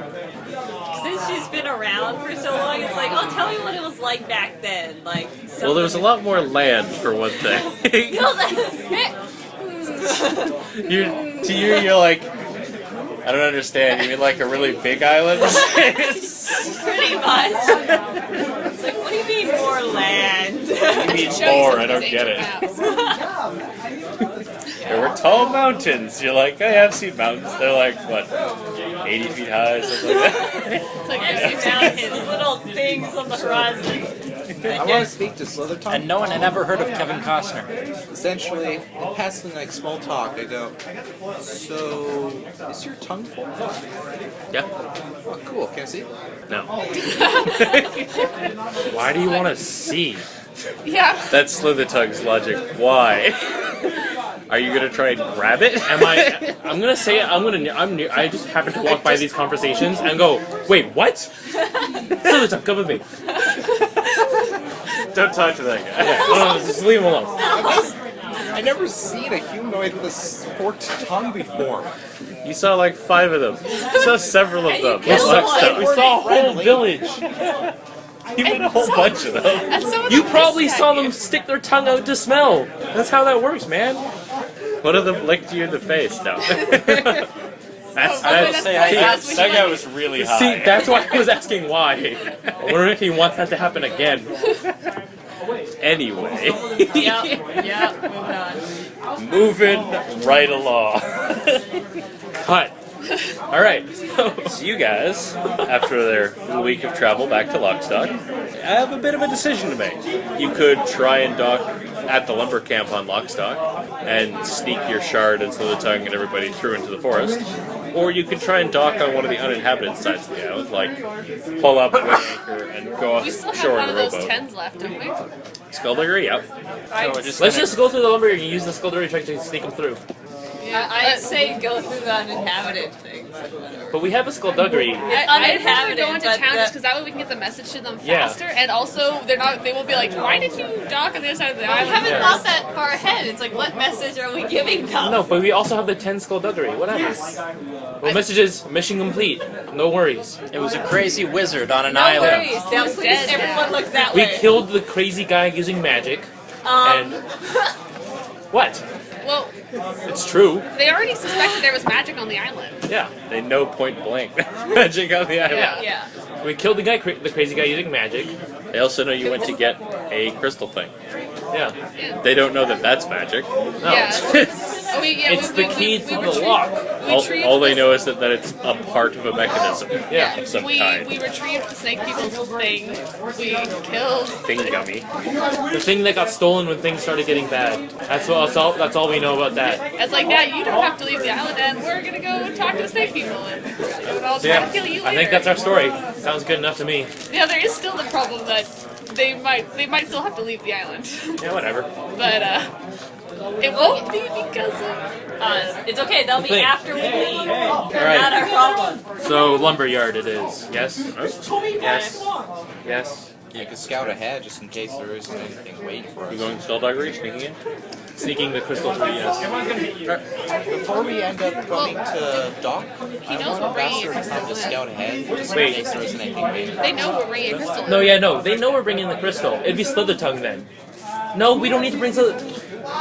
Since she's been around for so long, it's like, oh, tell me what it was like back then. Like. Well, there was a lot more land for one thing. You're like, I don't understand. You mean like a really big island? Pretty much. It's like, what do you mean more land? You mean more? I don't get it. There were tall mountains. You're like, I have seen mountains. They're like, what, 80 feet high, something like that? It's like there's mountains, little things on the horizon. I want to speak to Slithertongue. And no one had ever heard of Kevin Costner. Essentially, in passing like small talk, I go, so, is your tongue full? Yeah. Oh, cool. Can I see? No. Why do you want to see? Yeah. That's Slithertongue's logic. Why? Are you gonna try and grab it? I'm gonna say I just happen to walk by these conversations and go, wait, what? Silvertongue, come with me. Don't talk to that guy. No, just leave him alone. I never seen a humanoid with a forked tongue before. You saw like 5 of them. You saw several of them. We saw a whole village. You met a whole bunch of them. And some of You them probably missed saw that. them stick their tongue out to smell. That's how that works, man. One of them licked you in the face. No. That's That guy was really high. See, that's why I was asking why. I wonder if he wants that to happen again. Anyway. Yeah, moving on. Moving right along. Cut. Alright. So you guys, after their little week of travel back to Lockstock, have a bit of a decision to make. You could try and dock at the lumber camp on Lockstock and sneak your shard and Slithertongue and everybody through into the forest. Or you could try and dock on one of the uninhabited sides of the island, like pull up, weigh anchor, and go We still have offshore one in of a those rowboat. 10s left, don't we? Skullduggery, yep. Let's just go through the lumber and use the skullduggery trick to sneak him through. I'd say go through the uninhabited thing. But we have a skullduggery. I'd rather go into but town the- just because that way we can get the message to them Yeah. faster, and also they won't be like, why did you dock on the other side of the We island? haven't thought that far ahead. It's like, what message are we giving them? No, but we also have the 10 skullduggery. What happens? Well, message is mission complete. No worries. It was a crazy wizard on an No island. worries. Now please, dead everyone now. look that We way. killed the crazy guy using magic. And what? Well, It's true. They already suspected there was magic on the island. Yeah. They know point blank magic on the island. Yeah. Yeah. We killed the crazy guy using magic. They also know you went to get a crystal thing. Yeah. They don't know that that's magic. No. Yeah. It's the key to the lock. All they know is that it's a part of a mechanism Yeah. of some we kind. retrieved the snake people's thing. We killed. Thing gummy. The thing that got stolen when things started getting bad. That's all we know about that. It's like, Dad, you don't have to leave the island, and we're gonna go and talk to the snake people, and I'll So try yeah, to kill you later. I think that's our story. Sounds good enough to me. Yeah, there is still the problem that they might still have to leave the island, Yeah, whatever. but it won't be because of us. It's okay, they'll be Think. after we leave. They're Right. not our problem. So lumberyard it is. Yes. Yes. Yes. You can scout ahead just in case there isn't anything waiting for You us. going skullduggery, sneaking in? Sneaking the crystal tree. Yes. Before we end up going to dock, I knows want what ring Ambassador to is come to scout ahead just in Wait. case there isn't anything waiting. They know we're bringing a crystal. No, yeah, no. They know we're bringing the crystal. It'd be Slithertongue then. No, we don't need to bring Slither.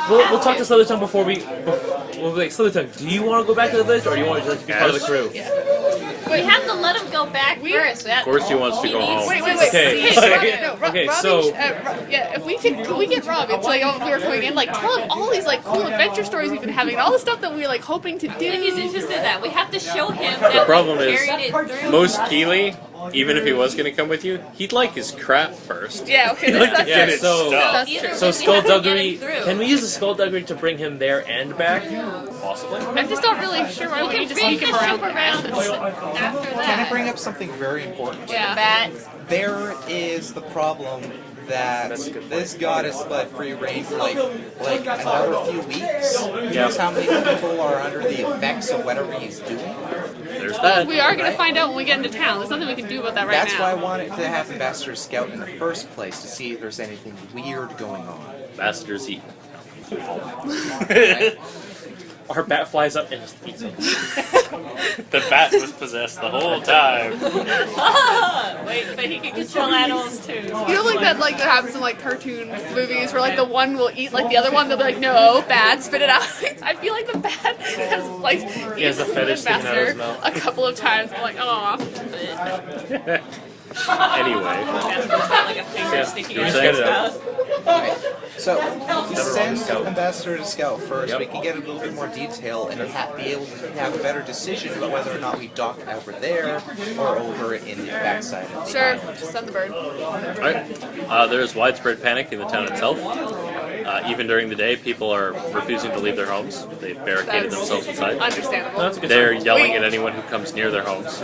We'll talk to Slithertongue before we. We'll be like, Slithertongue, do you want to go back to the village, or do you want to just be part of the crew? We have to let him go back first. Of course he wants to go home. Wait. Okay. Hey, Okay, Robbie, so- yeah, if we can get Rob, it's like, oh, we were coming in, like, tell him all these, like, cool adventure stories we've been having, and all the stuff that we're, like, hoping to do. If he's interested in that, we have to show him that The problem we is, carried it through. most Keeley, even if he was going to come with you, he'd like his crap first. Yeah, okay, He'd like to that's get Yeah, his so- stuff. That's Either true. So way, we have to get skullduggery. him through. Can we use the skullduggery to bring him there and back? Possibly. I'm just not really sure why we We just can sneak bring him the around. ship around after Can I that. bring up something very important? Yeah. Bat. There is the problem that this goddess let free reign for like another few weeks. Here's how many people are under the effects of whatever he's doing. There's that. We are going to find out when we get into town. There's nothing we can do about that right That's why I now. wanted to have Ambassador scout in the first place to see if there's anything weird going on. Masters eat. Right? Our bat flies up and just eats him. The bat was possessed the whole time. Wait, but he can control animals too. You know, like that happens in like cartoon movies where like the one will eat like the other one. They'll be like, "No, bad, spit it out." I feel like the bat has like He has a eaten fetish the sticking out of his master mouth. a couple of times. I'm like, "Oh." Anyway, Like a finger Yeah. sticking You were out of saying his it. mouth. So, if you send scout. Ambassador to scout first, Yep. we can get a little bit more detail and be able to have a better decision about whether or not we dock over there or over in the backside of the Sure, island. just send the bird. alright. There's widespread panic in the town itself. Even during the day, people are refusing to leave their homes. They've barricaded That's themselves inside. understandable. That's a good They're sign. yelling Wait. at anyone who comes near their homes,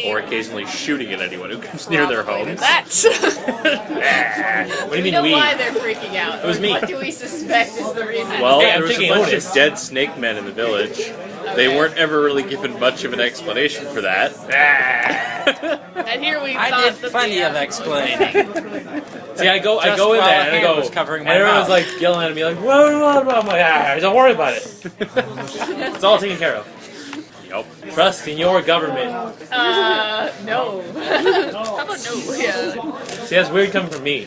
or occasionally shooting at anyone who comes near their homes. That. What do you We mean know we? why they're freaking out. It was me. What do we suspect is the reason? Well, Hey, I'm there was a taking bunch Otis. of dead snake men in the village. They weren't ever really given much of an explanation for that. And here we I thought did that plenty the, of explaining. See, I go in Just there while and I the go, hair was covering and my everyone's mouth. like yelling at me like, whoa, whoa, whoa. I'm like, don't worry about it. It's all taken care of. Yup. Trust in your government. no. How about no? Yeah. See, that's weird coming from me.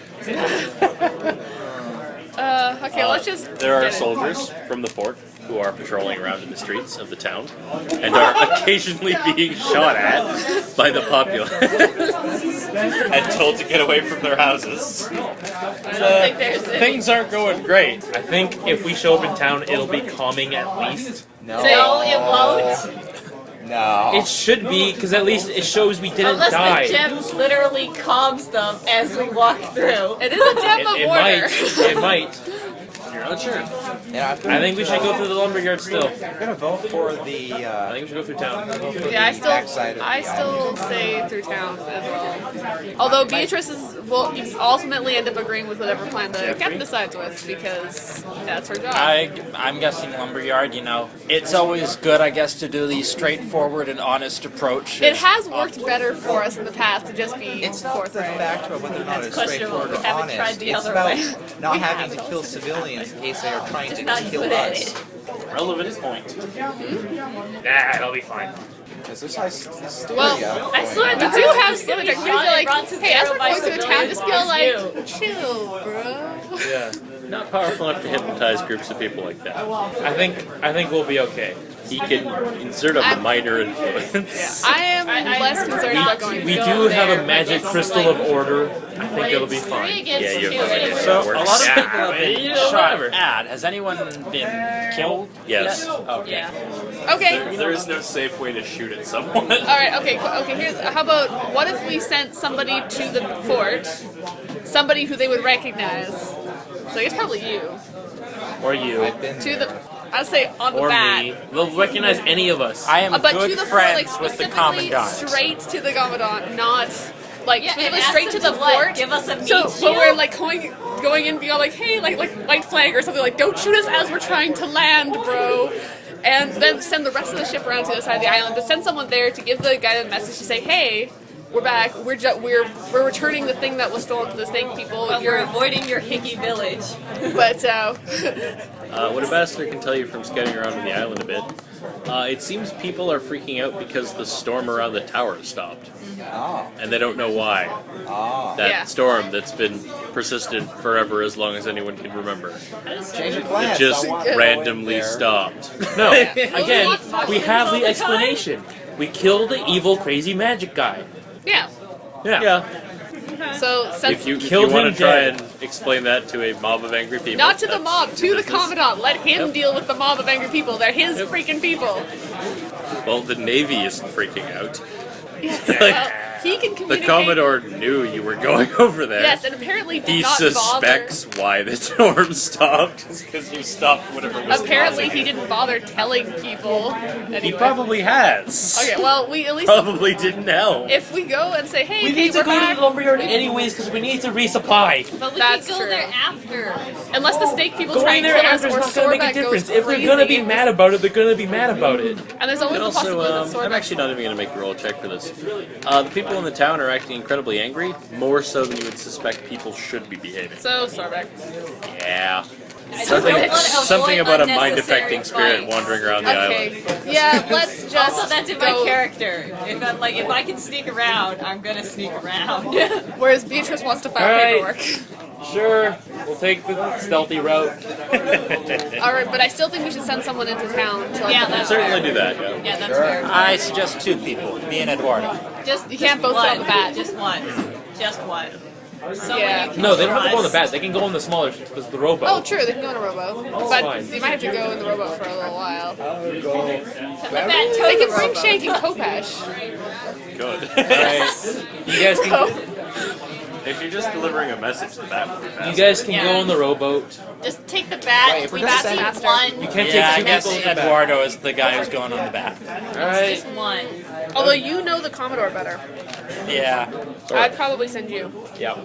Okay, let's just. There are get it. soldiers from the fort who are patrolling around in the streets of the town and are occasionally being shot at by the populace and told to get away from their houses. I don't think there's any. Things aren't going great. I think if we show up in town, it'll be calming at least. No. No, it won't. No. It should be, because at least it shows we didn't Unless die. the gem literally calms them as we walk through. It is a gem of It order. might. It might. You're not sure. Yeah, I think we should go through the lumberyard still. I'm gonna vote for the. I think we should go through town. Yeah, I backside of the still say through town as well. Although Beatrice will ultimately end up agreeing with whatever plan the captain decides with because that's her job. I'm guessing lumberyard. You know, it's always good, I guess, to do the straightforward and honest approach. It has worked better for us in the past to just be It's not the forthright. fact about whether or not it's questionable. straightforward or We haven't tried honest. the It's other about way. not We having have. to kill civilians in case they are trying Just to not kill good at us. it. Relevant point. Nah, it'll be fine. Because there's hysteria. Well, I swear we the do have it's gonna Slithertongue. be We feel shot and like, brought to hey, as zero we're by going through the town, just feel civilians like, chill, bro. Yeah. Not powerful enough to hypnotize groups of people like that. I think we'll be okay. He can exert a minor influence. I am less concerned about going. We do have a magic crystal of order. I think it'll be fine. Yeah, you have no idea how So it a works. lot of people have been you know, shot whatever. at. Has anyone been killed? Yes. yet? Okay. Yeah. Okay. There is no safe way to shoot at someone. All right. Okay. Okay. Here's. How about what if we sent somebody to the fort, somebody who they would recognize. So I guess probably you. Or you. I've been To the. I'd say on the Or bat. me. They'll recognize any of us. I am But good to the friends fort, like with the specifically commandant. straight to the commandant, not like Yeah, specifically and ask straight to them the to what? fort. Give us a meat So, but shield? we're like going in, being all like, hey, like light flag or something like, don't shoot us as we're trying to land, bro. And then send the rest of the ship around to the other side of the island, but send someone there to give the guy the message to say, hey, we're back. We're returning the thing that was stolen from the snake people. But we're avoiding your hickey village. But What Ambassador can tell you from scouting around on the island a bit, it seems people are freaking out because the storm around the tower stopped. Oh. And they don't know why. Oh. That Yeah. storm that's been persistent forever as long as anyone can remember. Change your It plans. just Don't want to go in randomly there. stopped. No. we Again, want we have the all the time. explanation. We killed the evil, crazy magic guy. yeah. Yeah. So since If you Killed want him to try dead. and explain that to a mob of angry people. not to the that's- mob, to the commandant. Let him Yep. deal with the mob of angry people. They're his freaking people. Well, the Navy isn't freaking out. Well, he can The communicate. Commodore knew you were going over there. Yes, and apparently did He not suspects why the storm stopped because you stopped whatever was bother. Apparently, causing he it. didn't bother telling people. Anyway. He probably has. Okay, well, we at least Probably didn't help. if we go and say, "Hey, We okay, need to we're go to back," the lumberyard anyways because we need to resupply. But we That's can go true. there after. unless the snake people try Going and there kill us, after is or not going to make a Sobek goes difference. If they're crazy. going to be mad about it, they're going to be mad about it. And there's always And the also, possibility that Sobek. I'm actually not even going to make a roll check for this. The people in the town are acting incredibly angry, more so than you would suspect people should be behaving. So Sobek. Yeah. Something About a mind-affecting spirit fights. wandering around the Okay. island. Yeah, let's just. Also, that's in my go. character. If I can sneak around, I'm gonna sneak around. Whereas Beatrice wants to file All right. paperwork. Sure, we'll take the stealthy route. All right, but I still think we should send someone into town to let Yeah, them know. that's Certainly do that, yeah. Yeah, that's Sure. fair. I suggest two people, me and Eduardo. Just You can't both sit on the bat. Just one. Just one. Someone Yeah. you can No, they don't have to go on the trust. bat. They can go on the smaller, the rowboat. Oh, true. They can go in a rowboat, but fine. they might have to go in the rowboat for a little while. The bat They took can the bring rowboat. Shank and Kopesh. Good. You guys can, Oh, If you're just delivering a message, the bat would be fast. you guys can Yeah. go on the rowboat. Just take the bat. Wait, we we're bat gonna team send- one. You can't Yeah, I take two guess people on the bat. Eduardo is the guy who's going on the bat. Alright. Just one. although you know the Commodore better, Yeah. I'd probably send you. Yeah.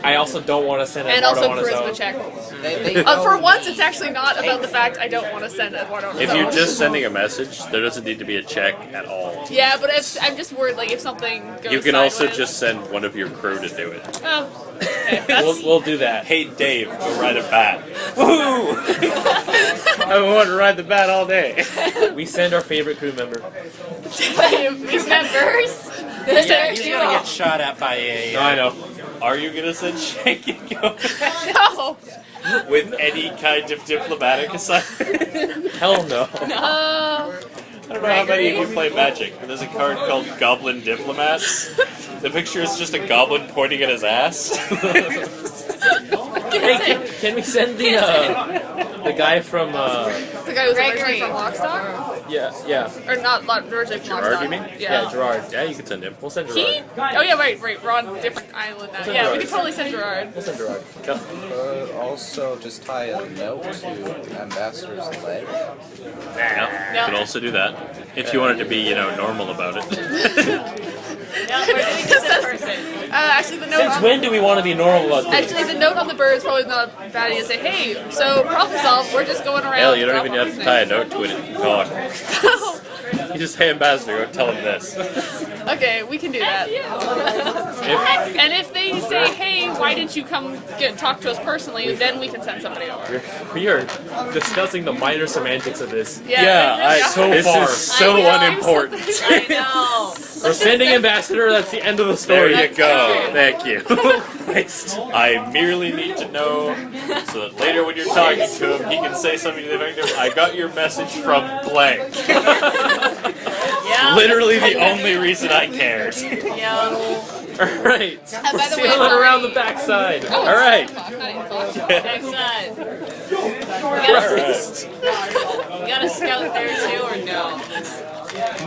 I also don't want to send And Eduardo also on his charisma own. check. They For know- once, it's actually not about the fact I don't want to send Eduardo on his If own. you're just sending a message, there doesn't need to be a check at all. Yeah, but if I'm just worried, like if something goes You can also sideways- just send one of your crew to do it. Oh, okay, that's, We'll do that. Hey Dave, go ride a bat. Woohoo! I want to ride the bat all day. We send our favorite crew member. Members. Yeah, he's gonna get shot at by a. No, I know. Are you gonna send Shank and go no. with any kind of diplomatic assignment? Hell no. I don't know how many of you play Magic, but there's a card called Goblin Diplomats. The picture is just a goblin pointing at his ass. Hey, can we send the guy from The guy who's Gregory. originally from Lockstock? yeah Or not originally from Gerard, Lockstock. you mean? yeah Gerard. Yeah, you can send him. We'll send He? Gerard. Oh yeah, right. We're on a different island now. Send Yeah, we Gerard. could totally send Gerard. We'll send Gerard. Also, just tie a note to Ambassador's leg. Yeah, you can also do that. If you wanted to be, normal about it. No, we're doing this in person. Actually, the note. Since when do we want to be normal about this? Actually, the note on the bird is probably not a bad idea to say, hey, so problem solved, we're just going around. Hell, you don't even have to tie a note to it. It's gone. You just, hey, Ambassador, go tell him this. Okay, we can do that. And if they say, hey, why didn't you come talk to us personally, then we can send somebody over. We are discussing the minor semantics of this. So So far. is so I know. unimportant. I know. We're sending Ambassador, that's the end of the There story. you go. Thank you. I merely need to know so that later when you're talking to him, he can say something to the effect of, I got your message from blank. Yeah. Literally the only reason I cared. Yeah. Alright. by the way, Seal it it's around the already- backside. Oh, it's Alright. 7 o'clock, not even 5. Excellent. You got a scout there too, or no?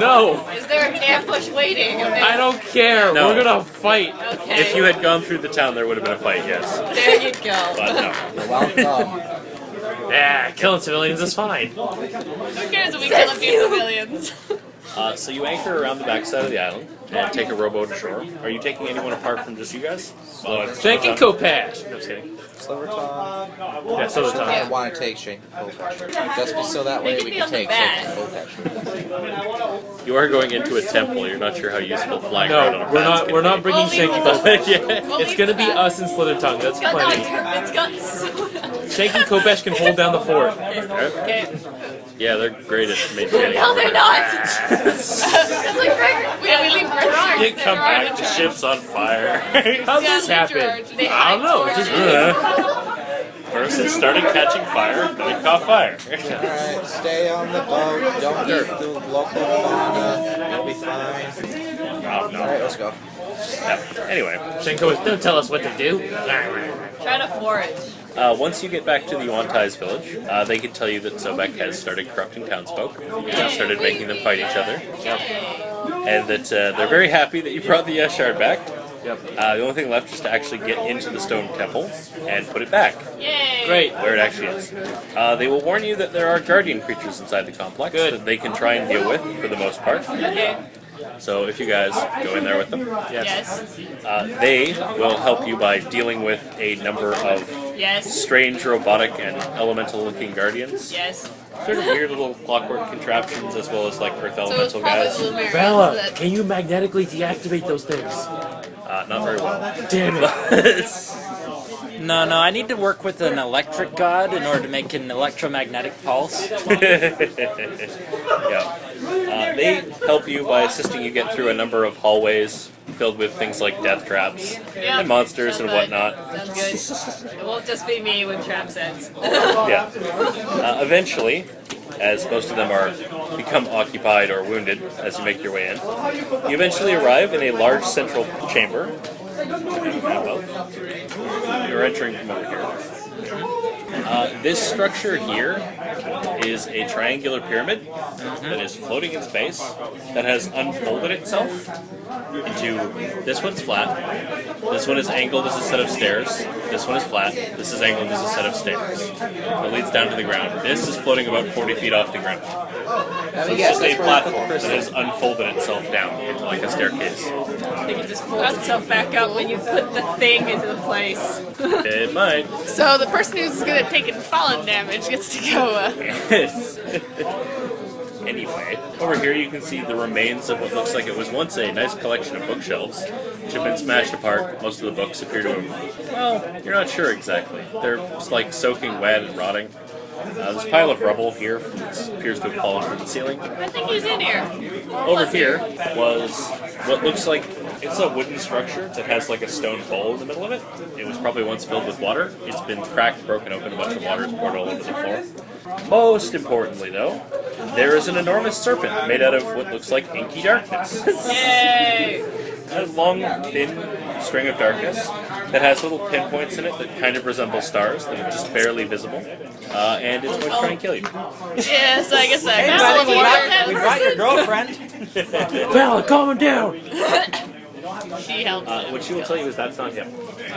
No, Is there an ambush waiting? I don't care. No. We're gonna fight. Okay. If you had gone through the town, there would have been a fight, yes. There you go. But no. Welcome. Yeah, killing civilians is fine. Who cares if we kill a few civilians? So you anchor around the backside of the island and take a rowboat ashore. Are you taking anyone apart from just you guys? Shank and Kopash. No, I'm just kidding. Sliver Tongue. Yeah, so the I time. want to take Shank and Kopash. Just so that They way could we be can on the take back. Shank and Kopash. You are going into a temple. You're not sure how useful flying around on No, a we're bat's not. gonna We're not be. bringing We'll Shank and leave Kopash. Yeah. We'll It's leave gonna the be back. us and Slither Tongue. That's plenty. It's got soda. Shank and Kopash can hold down the fort. Okay. Yeah, they're great at maintaining. No, they're not. It's like Greg. We leave Gerard. You come back, the ship's on fire. How's this Yeah, happen? George. They I don't know. hide Just First it started catching fire, then it caught fire. Alright, stay on the boat. Don't eat the local fauna. You'll be fine. Oh, no. Alright, let's go. Yeah. Anyway, Shank Kopash, don't tell us what to do. Try to forage. once you get back to the Yuan-Ti's village, they can tell you that Sobek has started corrupting townsfolk, started making them fight each other, and that they're very happy that you brought the shard back. Yep. The only thing left is to actually get into the stone temple and put it back Yay! Great. where it actually is. They will warn you that there are guardian creatures inside the complex that they can try and deal with for the most part. Okay. So if you guys go in there with them, Yes. they will help you by dealing with a number of Yes. strange robotic and elemental-looking guardians. Yes. Sort of weird little clockwork contraptions, as well as like earth So it's elemental probably guys. the Lumerians Bella, that... can you magnetically deactivate those things? Not very well. Damn it. No, I need to work with an electric god in order to make an electromagnetic pulse. Yeah. They help you by assisting you get through a number of hallways filled with things like death traps Yeah. and monsters and Sounds whatnot. Sounds good. It won't just be me with trap sets. Yeah. Eventually, as most of them are become occupied or wounded as you make your way in, you eventually arrive in a large central chamber. You're entering from over here. This structure here is a triangular pyramid that is floating in space that has unfolded itself into this one's flat, this one is angled as a set of stairs, this one is flat, this is angled as a set of stairs. It leads down to the ground. This is floating about 40 feet off the ground. So it's just a platform that has unfolded itself down into like a staircase. I think it just pulls itself back up when you put the thing into place. It might. So the person who's good at taking fallen damage gets to go. Anyway, over here you can see the remains of what looks like it was once a nice collection of bookshelves, which have been smashed apart. Most of the books appear to have, well, you're not sure exactly. They're just like soaking wet and rotting. This pile of rubble here appears to have fallen from the ceiling. I think he's in here. Over here was what looks like it's a wooden structure that has like a stone bowl in the middle of it. It was probably once filled with water. It's been cracked, broken open, a bunch of water is poured all over the floor. Most importantly, though, there is an enormous serpent made out of what looks like inky darkness. Yay! A long, thin string of darkness that has little pinpoints in it that kind of resemble stars that are just barely visible. And it's going to try and kill you. Yes, I guess that. Hey, That's buddy, a we water brought your girlfriend. Bella, calm down. She helps him. What she will tell you is that's not him.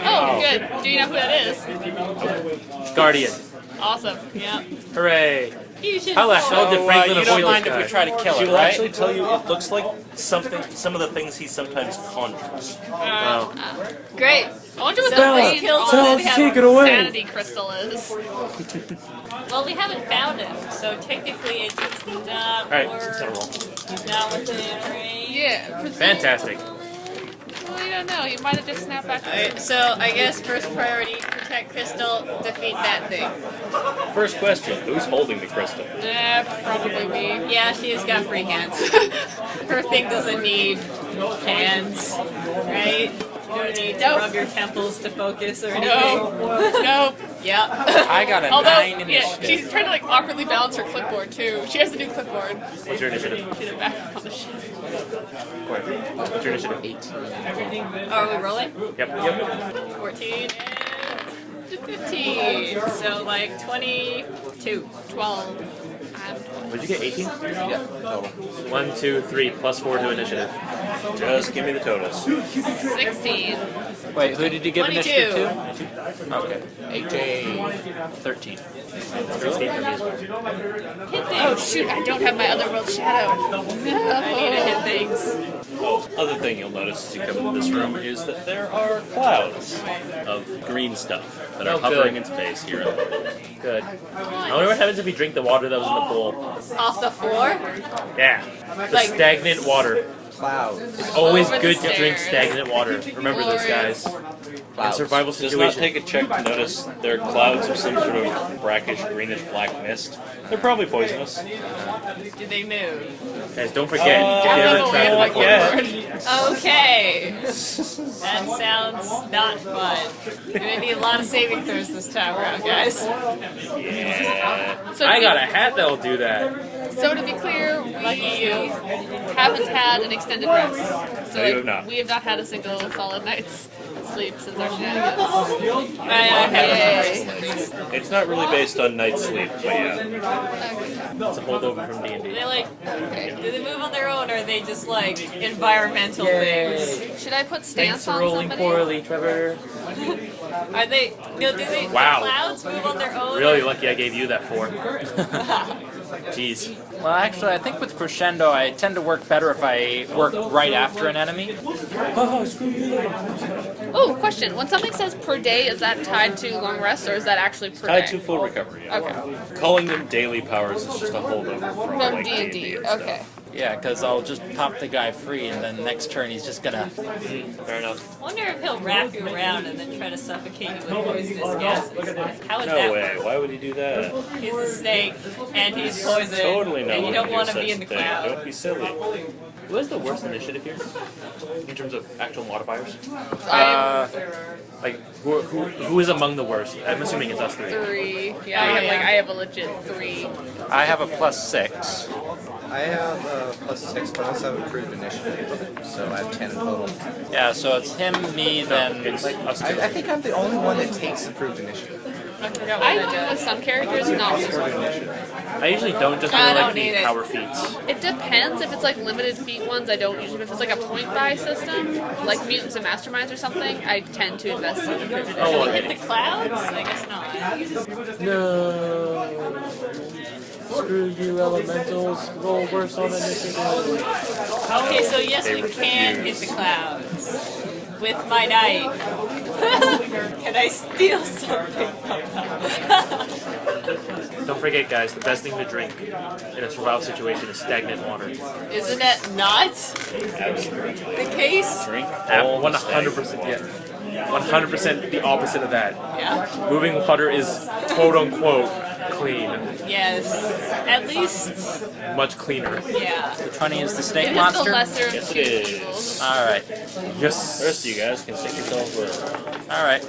Oh, good. Do you know who that is? Guardian. Awesome. Yeah. Hooray. You should. How the hell did So, Franklin you don't avoid mind this if we guy? try to kill She it, will right? actually tell you it looks like some of the things he sometimes conjures. Wow. Great. I wonder what the Bella, range tell on us this to take it away. sanity crystal is. Well, we haven't found him, so technically it's not Alright, worth- settle roll. He's not within range. Yeah. Fantastic. Well, you don't know. He might have just snapped back. Alright, so I guess first priority, protect Crystal, defeat that thing. First question: who's holding the crystal? Probably me. Yeah, she has got free hands. Her thing doesn't need hands, right? You don't need to rub your temples to focus or anything. Nope. Yep. I got a Although, 9 yeah, initiative. she's trying to like awkwardly balance her clipboard too. She has a new clipboard. What's your initiative? She had it back up on the ship. What's your initiative? 8. Are we rolling? Yep. 14 and 15. So like 22. 12. Would you get 18? Yeah, total. 1, 2, 3, plus 4 to initiative. Just give me the totas. 16. Wait, who did you give 22. initiative to? Okay. AJ. 13. 16 for me as well. Hit Oh things. shoot! I don't have my other world shadow. No. I need to hit things. Oh, other thing you'll notice as you come into this room is that there are clouds of green stuff that are Oh, hovering good. in space here and there. Good. I wonder what happens if we drink the water that was in the pool. Off the floor? Yeah. The Like- stagnant water. Clouds. It's always Over the good to drink stairs. stagnant water. Remember this, guys. In Clouds. survival Does not situation. take a check to notice there are clouds of some sort of brackish, greenish black mist. They're probably poisonous. Do they move? Guys, don't forget. if you Down ever the way trapped to in my the forest. clipboard. Okay. That sounds not fun. You're gonna need a lot of saving throws this time around, guys. Yeah. So I to got a be, hat that'll do that. so to be clear, we Lucky you. haven't had an extended rest. So No, you have not. we have not had a single solid night's sleep since our shenanigans. Yay. It's not really based on night sleep, but yeah. It's a holdover from D&D. Do they like, do they move on their own or are they just like environmental things? Should I put Thanks stance for on rolling somebody? poorly, Trevor. Are they, no, do they, Wow. the clouds move on their own? Really or- lucky I gave you that 4. Jeez. Well, actually, I think with Crescendo, I tend to work better if I work right after an enemy. Oh, screw you. Oh, question. When something says per day, is that tied to long rest or is that actually per Tied day? to full recovery. Yeah. Okay. Calling them daily powers is just a holdover from From like D&D. D&D and stuff. Okay. Yeah, because I'll just pop the guy free, and then next turn he's just gonna. Fair enough. I wonder if he'll wrap you around and then try to suffocate you with poisonous gases. How would No that way. work? Why would he do that? He's a snake and he's poisoned. Totally not. And you don't want to such be in the a thing. cloud. Don't be silly. Who has the worst initiative here? In terms of actual modifiers? Like, who is among the worst? I'm assuming it's us 3. 3. Yeah, I have a legit 3. I have a +6. I have +6, but I also have improved initiative, so I have 10 in total. Yeah, so it's him, me, then. It's us 2. I think I'm the only one that takes improved initiative. I do with some characters, not with some. I usually don't just I really don't like need the it. power feats. It depends. If it's like limited feat ones, I don't usually. If it's like a point buy system, like mutants and masterminds or something, I tend to invest in improved initiative. Oh, Hit the clouds? I guess not. No. Screw you, elementals. Roll worse on initiative. Okay, so yes, we can hit the clouds. With my knife. Can I steal something from them? Don't forget, guys, the best thing to drink in a survival situation is stagnant water. Isn't that not the case? Drink all the 100%. Yeah. 100% the opposite of that. Yeah. Moving water is quote unquote clean. Yes. At least, Much cleaner. yeah. Which one is the snake It is the monster? lesser of Yes, two it is. evils. Alright. Yes. The rest of you guys can stick yourselves with. Alright.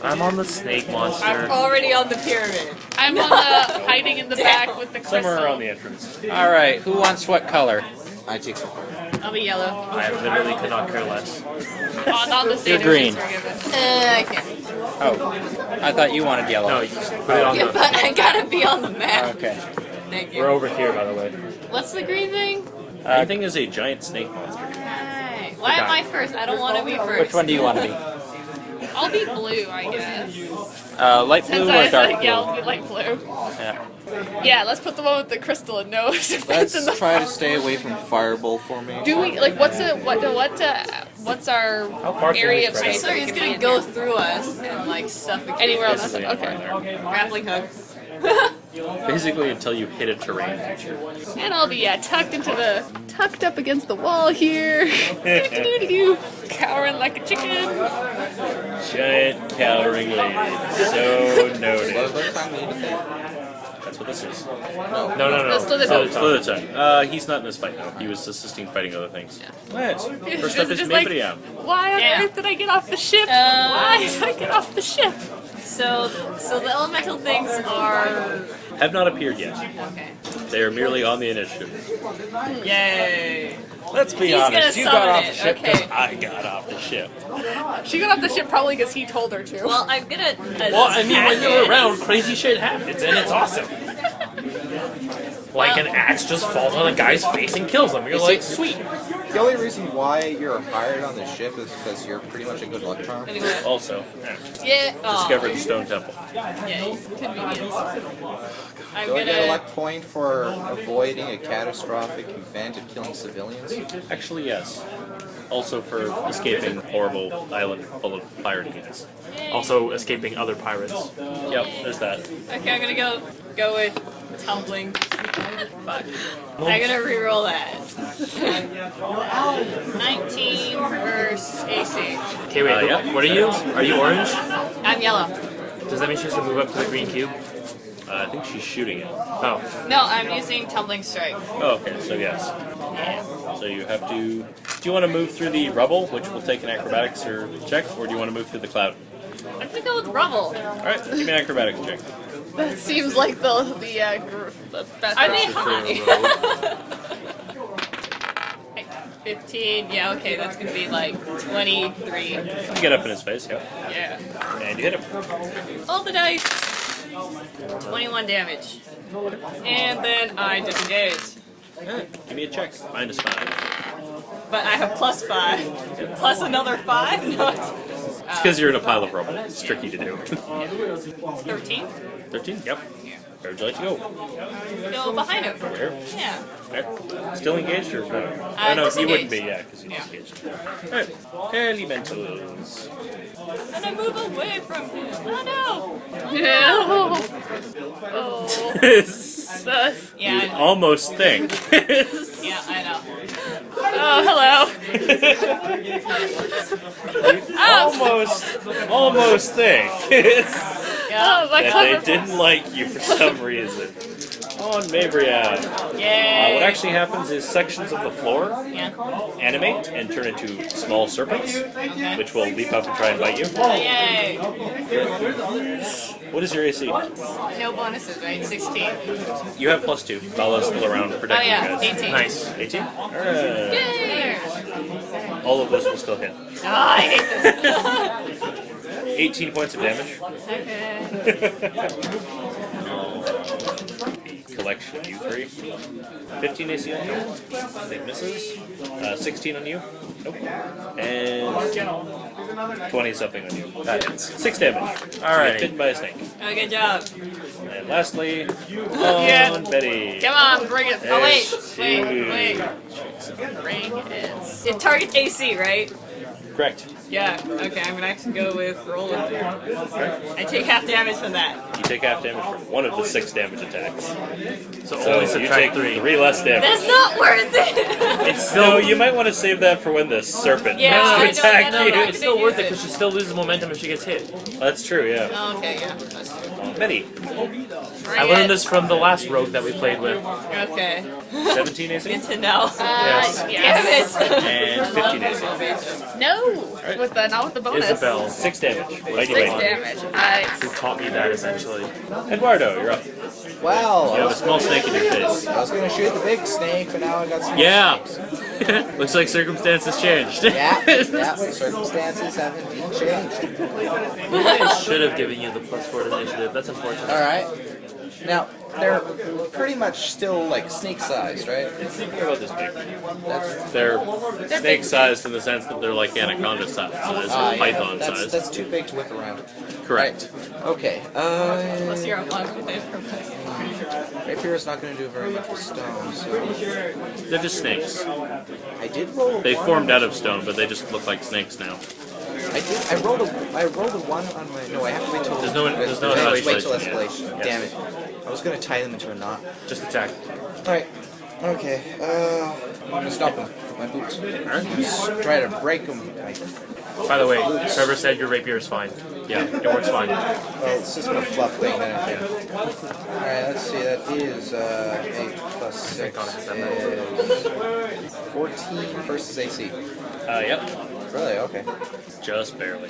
I'm on the snake I'm monster. already on the pyramid. I'm on the hiding in the back with the crystal. Somewhere around the entrance. Alright, who wants what color? I take some. I'll be yellow. I literally could not care less. On the stage. green. I can't. Oh, I thought you wanted yellow. No, you just put it on Yeah, the. but I gotta be on the map. Okay. Thank We're you. over here, by the way. What's the green thing? Anything is a giant snake monster. Right. Why am I first? I don't want to be first. Which one do you want to be? I'll be blue, I guess. Light blue Since or I dark said blue? yeah, I'll be light blue. Yeah. Yeah, let's put the one with the crystal and no defense Let's in the try to stay away from fireball formation. Do we like what's our far can area we of spread space? So that we he's can be gonna in go here? through us and like suffocate. Anywhere else? Basically Okay. anywhere in there. Grappling hook. Basically until you hit a terrain feature. And I'll be tucked up against the wall here, cowering like a chicken. Giant cowering lady. So noted. What time do you think? That's what this is. No. That's still the Slither. He's not in this fight though. He was assisting fighting other things. Let's. First up is just like, Mabriam. why on earth did I get off the ship? Why did I get off the ship? So the elemental things are. Have not appeared yet. Okay. They are merely on the initiative. Yay. Let's be He's honest. gonna You got summon off it, the ship okay. because I got off the ship. She got off the ship probably because he told her to. Well, I'm gonna. Well, I mean, when you're around, crazy shit happens, and it's awesome. Like an axe just falls on a guy's face and kills him. You're like, sweet. The only reason why you're hired on the ship is because you're pretty much a good luck charm. Anyway. Also, Yeah. discovered the stone temple. Yay. Convenience. I'm Do I get a gonna. luck point for avoiding a catastrophic event of killing civilians? Actually, yes. Also for escaping a horrible island full of pirate guys. Also, escaping other pirates. Yep, there's that. Okay, I'm gonna go with tumbling. Fuck. I'm gonna reroll that. 19 versus AC. Okay, wait. Yeah. What are you? Are you orange? I'm yellow. Does that mean she has to move up to the green cube? I think she's shooting it. Oh. No, I'm using tumbling strike. Oh, okay, so yes. So you have to... Do you want to move through the rubble, which will take an acrobatics or check, or do you want to move through the cloud? I'm gonna go with rubble. Alright, give me an acrobatics check. That seems like the best. Are they option. high? 15. Yeah, okay, that's gonna be like 23. You get up in his face, yeah. Yeah. And you hit him. All the dice. 21 damage. And then I disengage. Give me a check. -5. But I have +5. Plus another 5? No. It's because you're in a pile of rubble. It's tricky to do. 13? 13? Yep. Where would you like to go? Go behind him. Where? Yeah. Alright. Still engaged or no? No, you disengaged. wouldn't be, yeah, because you disengaged. Alright. Elementals. And I move away from him. Oh no! No. Oh. Yeah, You almost think. yeah, I know. Oh, hello. almost think. Yeah. Oh, my that clever. they didn't like you for some reason. On Mabriam. Yay! What actually happens is sections of the floor Yeah. animate and turn into small serpents, which will leap up and try and bite you. Yay! What is your AC? No bonuses, right? 16. You have +2. Bella's still around Oh protecting yeah, you guys. 18. Nice. 18? Alright. Yay! All of this will still hit. Oh, I hate this. 18 points of damage. Okay. Collection, you 3. 15 AC on you. It misses. 16 on you. Nope. And 20 something on you. That hits. 6 damage. Alright. Bitten by a snake. Oh, good job. And lastly, Yeah. on Betty. Come on, bring it. Oh, wait. Wait. Bring it. It targets AC, right? Correct. Yeah. Okay, I'm gonna actually go with rolling. I take half damage from that. You take half damage from one of the 6 damage attacks. So So only you subtract take 3. 3 less damage. That's not worth it. It's No, still you might want to save that for when the serpent Yeah, I has to know, attack I know, you. I it's still worth it use because she still loses momentum if she gets hit. That's true, yeah. Oh, okay, yeah. That's true. Betty, I learned this from the last rogue that we played with. Okay. 17 AC Good to know. Yes. Yes. Damn it. and 15 AC. No. With the not with the bonus. Isabel, 6 damage. Bitey 6 bitey. damage. Nice. who taught me that essentially. Eduardo, you're up. Well, You have a small snake in your face. I was gonna shoot the big snake, but now I got some Yeah. snakes. Looks like circumstances changed. Yeah, circumstances have indeed changed. I should have given you the +4 to initiative. That's unfortunate. Alright. Now, they're pretty much still like snake sized, right? What about this big? That's They're snake-sized in the sense that they're like anaconda-sized, so there's yeah, python-sized. that's too big to whip around. Correct. Okay. Unless you're a monk with it. Rapier is not going to do very much with stone, so They're just snakes. I did roll. They one. formed out of stone, but they just look like snakes now. I rolled a 1 on my. No, I have to wait till. There's no wait till escalation escalation. yet. Damn it. I was gonna tie them into a knot. Just attack. Alright. Okay. I'm gonna stop them with my boots. Alright. Just try to break them. By the way, Trevor said your rapier is fine. Yeah, it works fine. Well, it's just a fluff thing. Then Alright, let's see. That is 8 plus 6 is 14 versus AC. Yep. Really? Okay. Just barely.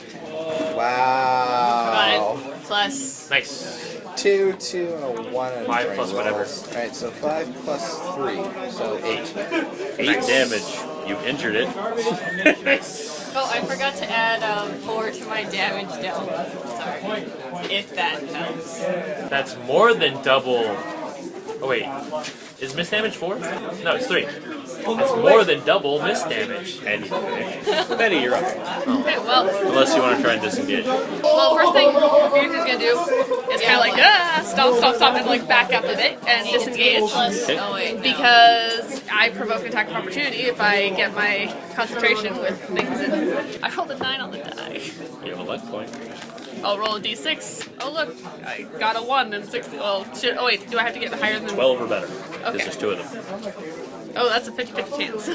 Wow. 5 plus. Nice. 2, 2, and a 1. And 5 plus whatever. Alright, so 5 plus 3, so 8. 8 damage. You've injured it. Oh, I forgot to add 4 to my damage dealt. Sorry. If that helps. That's more than double. Oh wait, is miss damage 4? No, it's 3. That's more than double miss damage. Anyway, Betty, you're up. Okay, well, Unless you want to try and disengage. first thing Future's gonna do is kind of like, stop, and like back up a bit and disengage. Because I provoke attack of opportunity if I get my concentration with things in. I rolled a 9 on the die. You have a luck point. I'll roll a d6. Oh look, I got a 1 and 6. Well, shit. Oh wait, do I have to get higher than 12 or better. Because there's 2 of them. Oh, that's a 50-50 chance.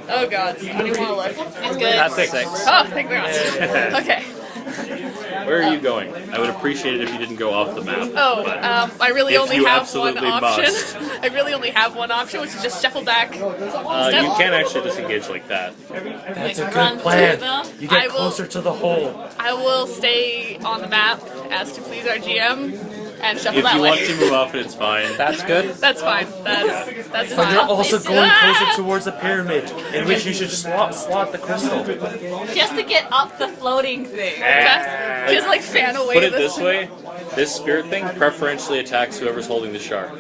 Oh god, I do want to look. It's good. That's 6. Oh, thank God. Okay. Where are you going? I would appreciate it if you didn't go off the map. Oh, but I really if only you have one absolutely option. must. I really only have one option, which is just shuffle back. You can actually disengage like that. That's a run good plan. through them. You I get will- closer to the hole. I will stay on the map as to please our GM and shuffle If that you way. want to move off it, it's fine. That's good. That's fine. That's But fine. you're also going Ah! closer towards the pyramid, in which you should slot the crystal. Just to get up the floating thing. Just like fan away. Put it the- this way, this spirit thing preferentially attacks whoever's holding the shard.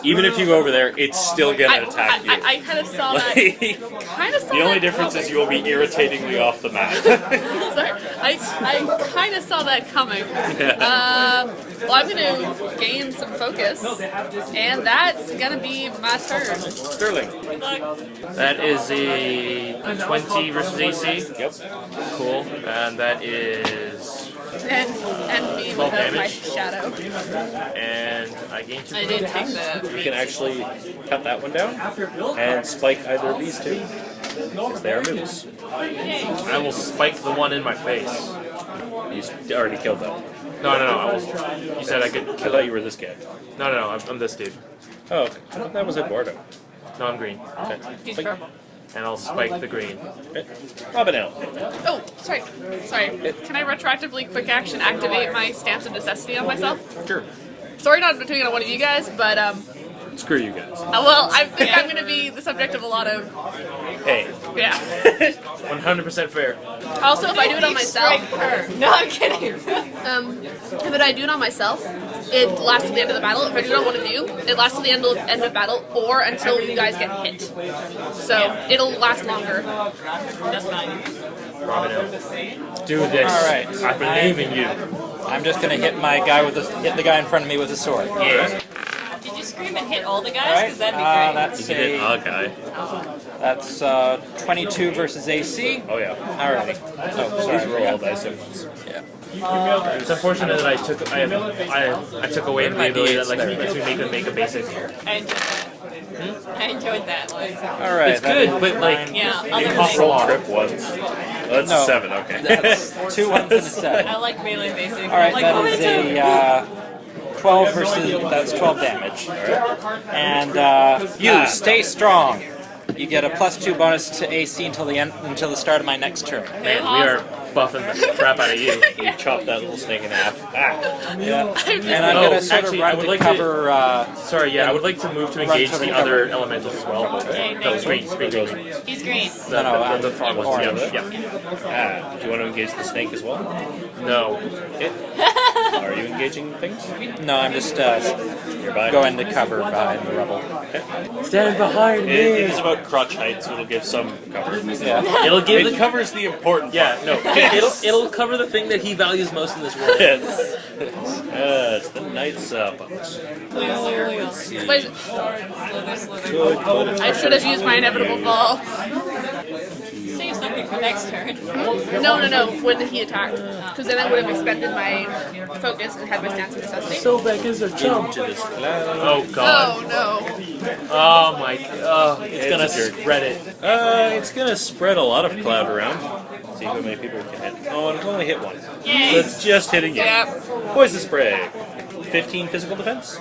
Even if you go over there, it's still gonna attack you. I kind of saw that. The only difference is you will be irritatingly off the map. Sorry, I kind of saw that coming. Well, I'm going to gain some focus, and that's going to be my turn. Sterling. That is a 20 versus AC. Yep. Cool. And that is... And me 12 with my damage. shadow. And I gain 2 I did take the... You can actually cut that one down and spike either of these 2. Because they are moves. I will spike the one in my face. You already killed that one. No, I was... You said I could I kill thought it. you were this guy. No, I'm this dude. Oh, okay. I thought that was Eduardo. No, I'm green. Okay. He's Spike. purple. And I'll spike the green. Okay. Robinelle. Oh, sorry. Can I retroactively quick action activate my Stamps of Necessity on myself? Sure. Sorry not doing it on one of you guys, but, Screw you guys. well, I think I'm going to be the subject of a lot of... Hey. Yeah. 100% fair. Also, if I do it on myself... No, I'm kidding. If I do it on myself, it lasts to the end of the battle. If I do it on one of you, it lasts to the end of battle or until you guys get hit. So it'll last longer. That's fine. Robinelle. Do this. All right. I believe in you. I'm just gonna hit the guy in front of me with a sword. Yeah. Did you scream and hit all the guys? All right. Because that'd be great. That's You hit a guy. that's 22 versus AC. Oh, yeah. Alrighty. Oh, Please sorry. roll all dice at once. Yeah. It's unfortunate that I took away the ability that like there. lets me make a basic. I enjoyed that. Like, All right. It's good, but like yeah, it other costs a things. lot. Trip once. That's No. 7, okay. That's 2 1s and a 7. I like melee basic. All right, I'm like, that oh, is it's a 12 versus. That's 12 damage. And you stay strong. You get a +2 bonus to AC until the start of my next turn. Man, we are buffing the crap out of you. You chop that little snake in half. Yeah. And I'm gonna sort actually, of I run would to like cover. Sorry, yeah, I would like to move to engage the other elementals as well. No, screen. He's green. No, The front ones. orange. Yeah. Do you want to engage the snake as well? No. Are you engaging things? No, I'm just Nearby? going to cover behind the rubble. Stand behind me. It is about crotch height, so it'll give some cover. Yeah. It'll give It the covers the important yeah. part. No. It'll cover the thing that he values most in this world. It's the Knight's box. Wait, I should have used my inevitable fall. Save something for Next turn. No, when he attacked. Because then I would have expended my focus and had my stance of necessity. Sobek is a chump. Into this cloud. Oh god. Oh no. Oh my. It's gonna spread it. It's gonna spread a lot of cloud around. See how many people it can hit. Oh, and it can only hit one. Yay. So it's just hitting you. Yep. Poison spray. 15 physical defense.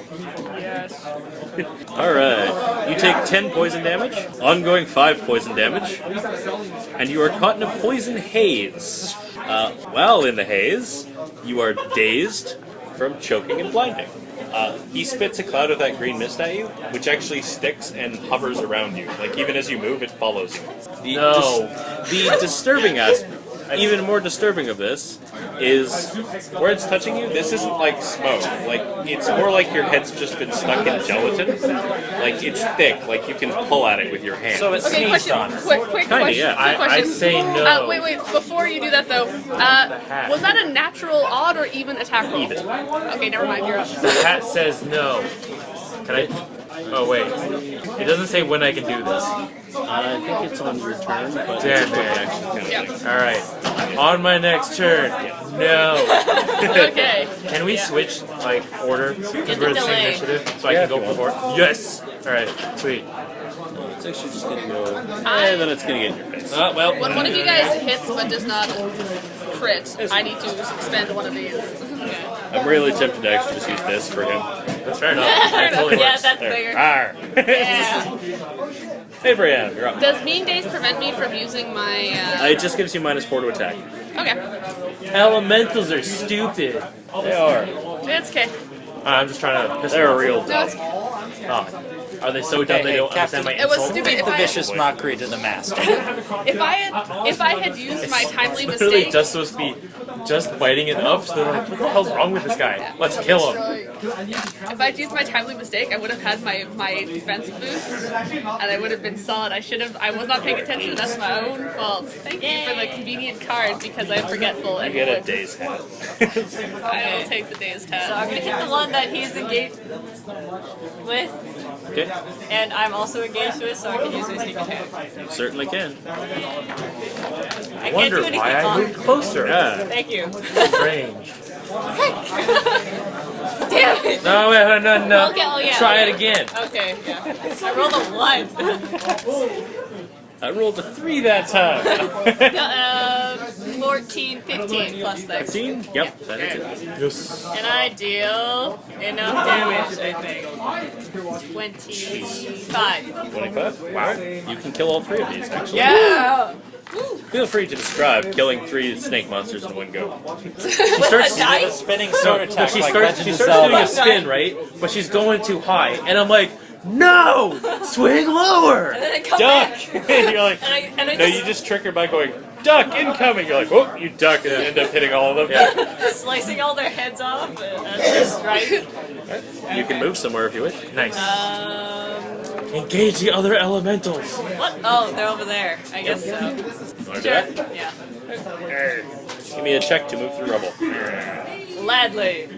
Yes. Alright. You take 10 poison damage, ongoing 5 poison damage, and you are caught in a poison haze. While in the haze, you are dazed from choking and blinding. He spits a cloud of that green mist at you, which actually sticks and hovers around you. Like, even as you move, it follows you. The disturbing aspect, even more disturbing of this, is where it's touching you, this isn't like smoke. Like, it's more like your head's just been stuck in gelatin. Like, it's thick, like you can pull at it with your hand. So it's Okay, sneezed question. on. Quick Kinda, question. yeah. Quick I question. say no. Wait. Before you do that though, was that a natural, odd, or even attack roll? Even. Okay, never mind. You're up. The hat says no. Can I? Oh wait. It doesn't say when I can do this. I think it's on your turn, but Damn it's a quick it. action kind of Yep. thing. Alright. On my next turn. No. Okay. Can we switch, like, order? Because Get we're the the same delay. initiative, so I Yeah, can go if you before. Yes! Alright, sweet. It's actually just gonna go, and then it's gonna get in your face. Well, When one of you guys hits but does not crit, I need to spend one of these. I'm really tempted to actually just use this for him. that's fair enough. That totally Yeah, works. that's There. bigger. Arr. Yeah. Hey, Brianna, you're up. Does mean days prevent me from using my? It just gives you -4 to attack. Okay, Elementals are stupid. They are. it's okay. I'm just trying to piss They're them off. real No, dumb. it's Oh. Are they so dumb they don't Captain, understand my It was insult? stupid. Read the vicious mockery to the master. If I had used my timely It's literally mistake. just supposed to be just biting it up, so they're like, what the hell's wrong with this guy? Let's kill him. If I'd used my timely mistake, I would have had my defense boost, and I would have been solid. I was not paying attention. That's my own fault. Thank you for the convenient card because I'm forgetful. You And get a would. day's hat. I will take the day's So I'm tab. gonna hit the one that he's engaged with, Okay, and I'm also engaged with, so I can use my sneak attack. certainly can. I can't Wonder do anything why I on. moved closer. Yeah. Thank you. Strange. Damn it. No, wait, no. Okay, oh yeah. Try it again. Okay, yeah. I rolled a 1. I rolled a 3 that time. 14, 15 plus that. 15? Yep, that is it. Yes. And I deal enough damage, I think. 25. 25? Wow. You can kill all 3 of these, actually. Yeah! Feel free to describe killing 3 snake monsters in one go. With a dice? Spinning sword But attack she like starts Legend of doing a Zelda. spin, right? But she's going too high, and I'm like, no! Swing lower! And then I come Duck! back. And you're like, And I no, you just trick her by going, duck, incoming! You're like, whoop, you duck, and then end up hitting all of them. slicing all their heads off. And that's just right. You can move somewhere if you wish. Nice. Engage the other elementals. What? Oh, they're over there. I guess so. Want to do Sure. that? Yeah. Give me a check to move through rubble. Gladly.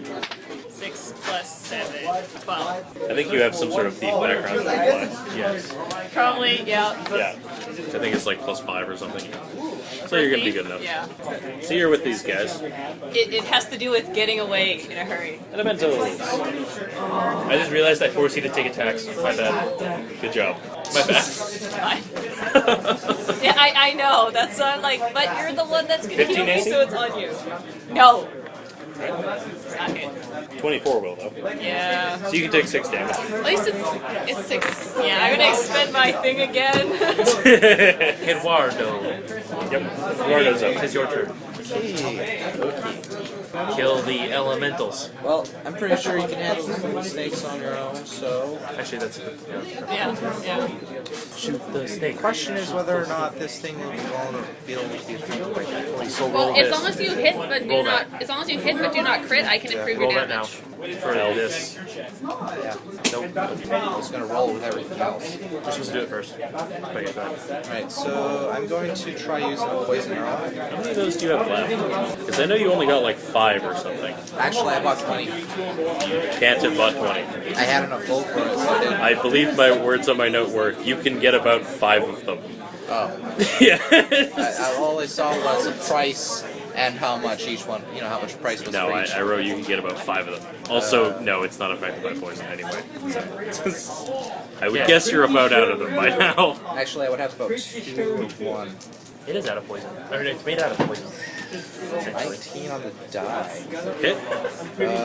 6 plus 7. 12. I think you have some sort of thief background. Yes. Probably, yeah. Yeah. I think it's like +5 or something. So you're gonna be good enough. Yeah. So you're with these guys. It has to do with getting away in a hurry. Elementals. I just realized I forced you to take attacks. My bad. Good job. My bad. Fine. Yeah, I know. That's why I'm like, but you're the one that's gonna 15 kill me, AC? so it's on you. No. Suck it. 24 will though. Yeah. So you can take 6 damage. At least it's 6. Yeah, I'm gonna expend my thing again. Eduardo. Yep. Eduardo's up. It's your turn. Kill the elementals. Well, I'm pretty sure you can handle the mistakes on your own, so... Actually, that's a Yeah, yeah. shoot the snake. The question is whether or not this thing will be able to be So roll Well, as this. long as you hit but do Roll not, that. as long as you hit but do not crit, I can improve Roll your that now. damage. For this. Yeah. Nope. I was going to roll with everything else. You're supposed to do it first. But yeah, go ahead. Alright, so I'm going to try using a poison arrow. How many of those do you have left? Because I know you only got like 5 or something. Actually, I bought 20. Can't have bought 20. I had enough gold for it, so I did. I believe my words on my note were, you can get about 5 of them. Oh. Yeah. All I saw was the price and how much each one, how much price was No, for each. I wrote you can get about 5 of them. Also, no, it's not affected by poison anyway. So, I would guess you're about out of them by now. Actually, I would have about 2 of one. It is out of poison. I mean, it's made out of poison. 19 on the die. Hit. Okay.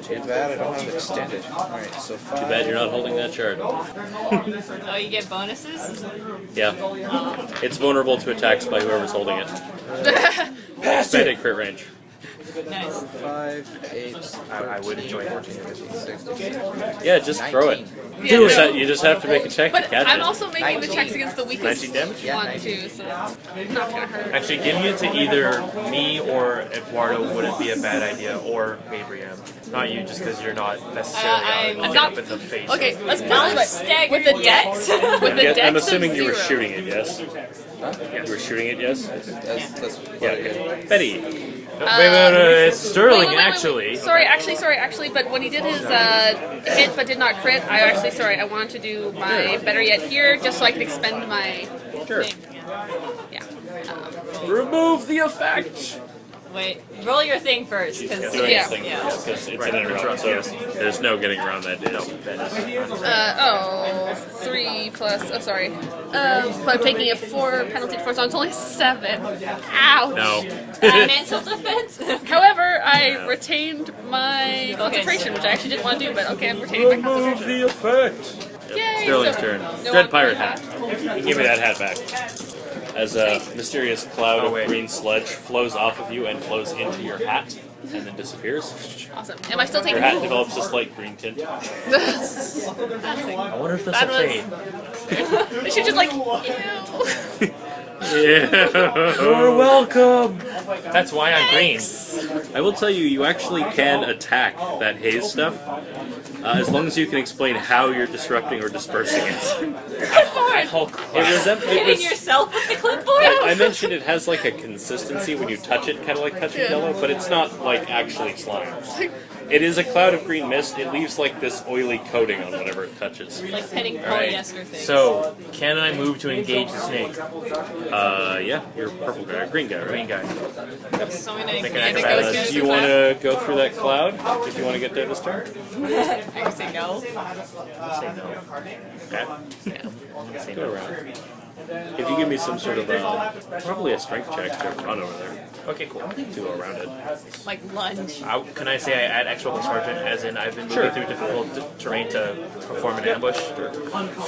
Too bad I don't have extended. Alright, so 5. Too bad you're not holding that shard. Oh, you get bonuses? Yeah. It's vulnerable to attacks by whoever's holding it. Expanded crit range. Nice. 5, 8, I would enjoy 14, 15, 16. Yeah, just throw it. 19. You just, you just have to make a check to But catch I'm it. also making the 19. checks against the weakest 19 damage? Yeah, one 19. too, so it's not gonna hurt. Actually, giving it to either me or Eduardo wouldn't be a bad idea, or Gabriel. Not you, just because you're not necessarily I'm up in the face. Okay, let's put I'm it this way. staggered With the you. dex, with the Yeah, dex I'm assuming of you were 0. shooting it, yes? You were shooting it, yes? That's what Yeah, I did. okay. Betty. No, wait, it's Sterling, Wait. actually. Sorry, actually, but when he did his hit but did not crit, I wanted to do my better yet here just so I can expend my Sure. thing. Yeah. Remove the effect! Wait, roll your thing first. Doing Because Yeah. this thing, Yeah. because it's Right, in and around, so yes. there's no getting around that deal. 3 plus. Oh, sorry. But I'm taking a 4 penalty for, so it's only 7. Ouch. No. mental defense. However, I retained my concentration, which I actually didn't want to do, but okay, I'm retaining my Remove concentration. the effect. Yay! Sterling's so- turn. no Dread one- pirate hat. You can give me that hat back. As a mysterious cloud of green sludge flows off of you and flows into your hat and then disappears. Awesome. Am I still Your taking hat develops a slight green tint. I wonder if that's That a was- fade. I should just like, ew. Yeah. You're welcome! That's why I'm green. I will tell you, you actually can attack that haze stuff, as long as you can explain how you're disrupting or dispersing it. Oh, crap. Hitting yourself with the clipboard? I mentioned it has like a consistency when you touch it, kind of like touching yellow, but it's not like actually slime. It is a cloud of green mist. It leaves like this oily coating on whatever it touches. Like petting Alright, polyester things. so, can I move to engage the snake? Yeah, you're a purple guy, green guy, right? Green guy. So many Make an And it acrobatic. goes Do you want to go through that cloud if you want to get to this turn? I can say no. Say no. Okay. Say Go no. around. If you give me some sort of probably a strength check to run over there Okay, cool. to go around it. Like lunge. Can I say I add extra plus sergeant, as in I've been moving through difficult terrain to perform an ambush?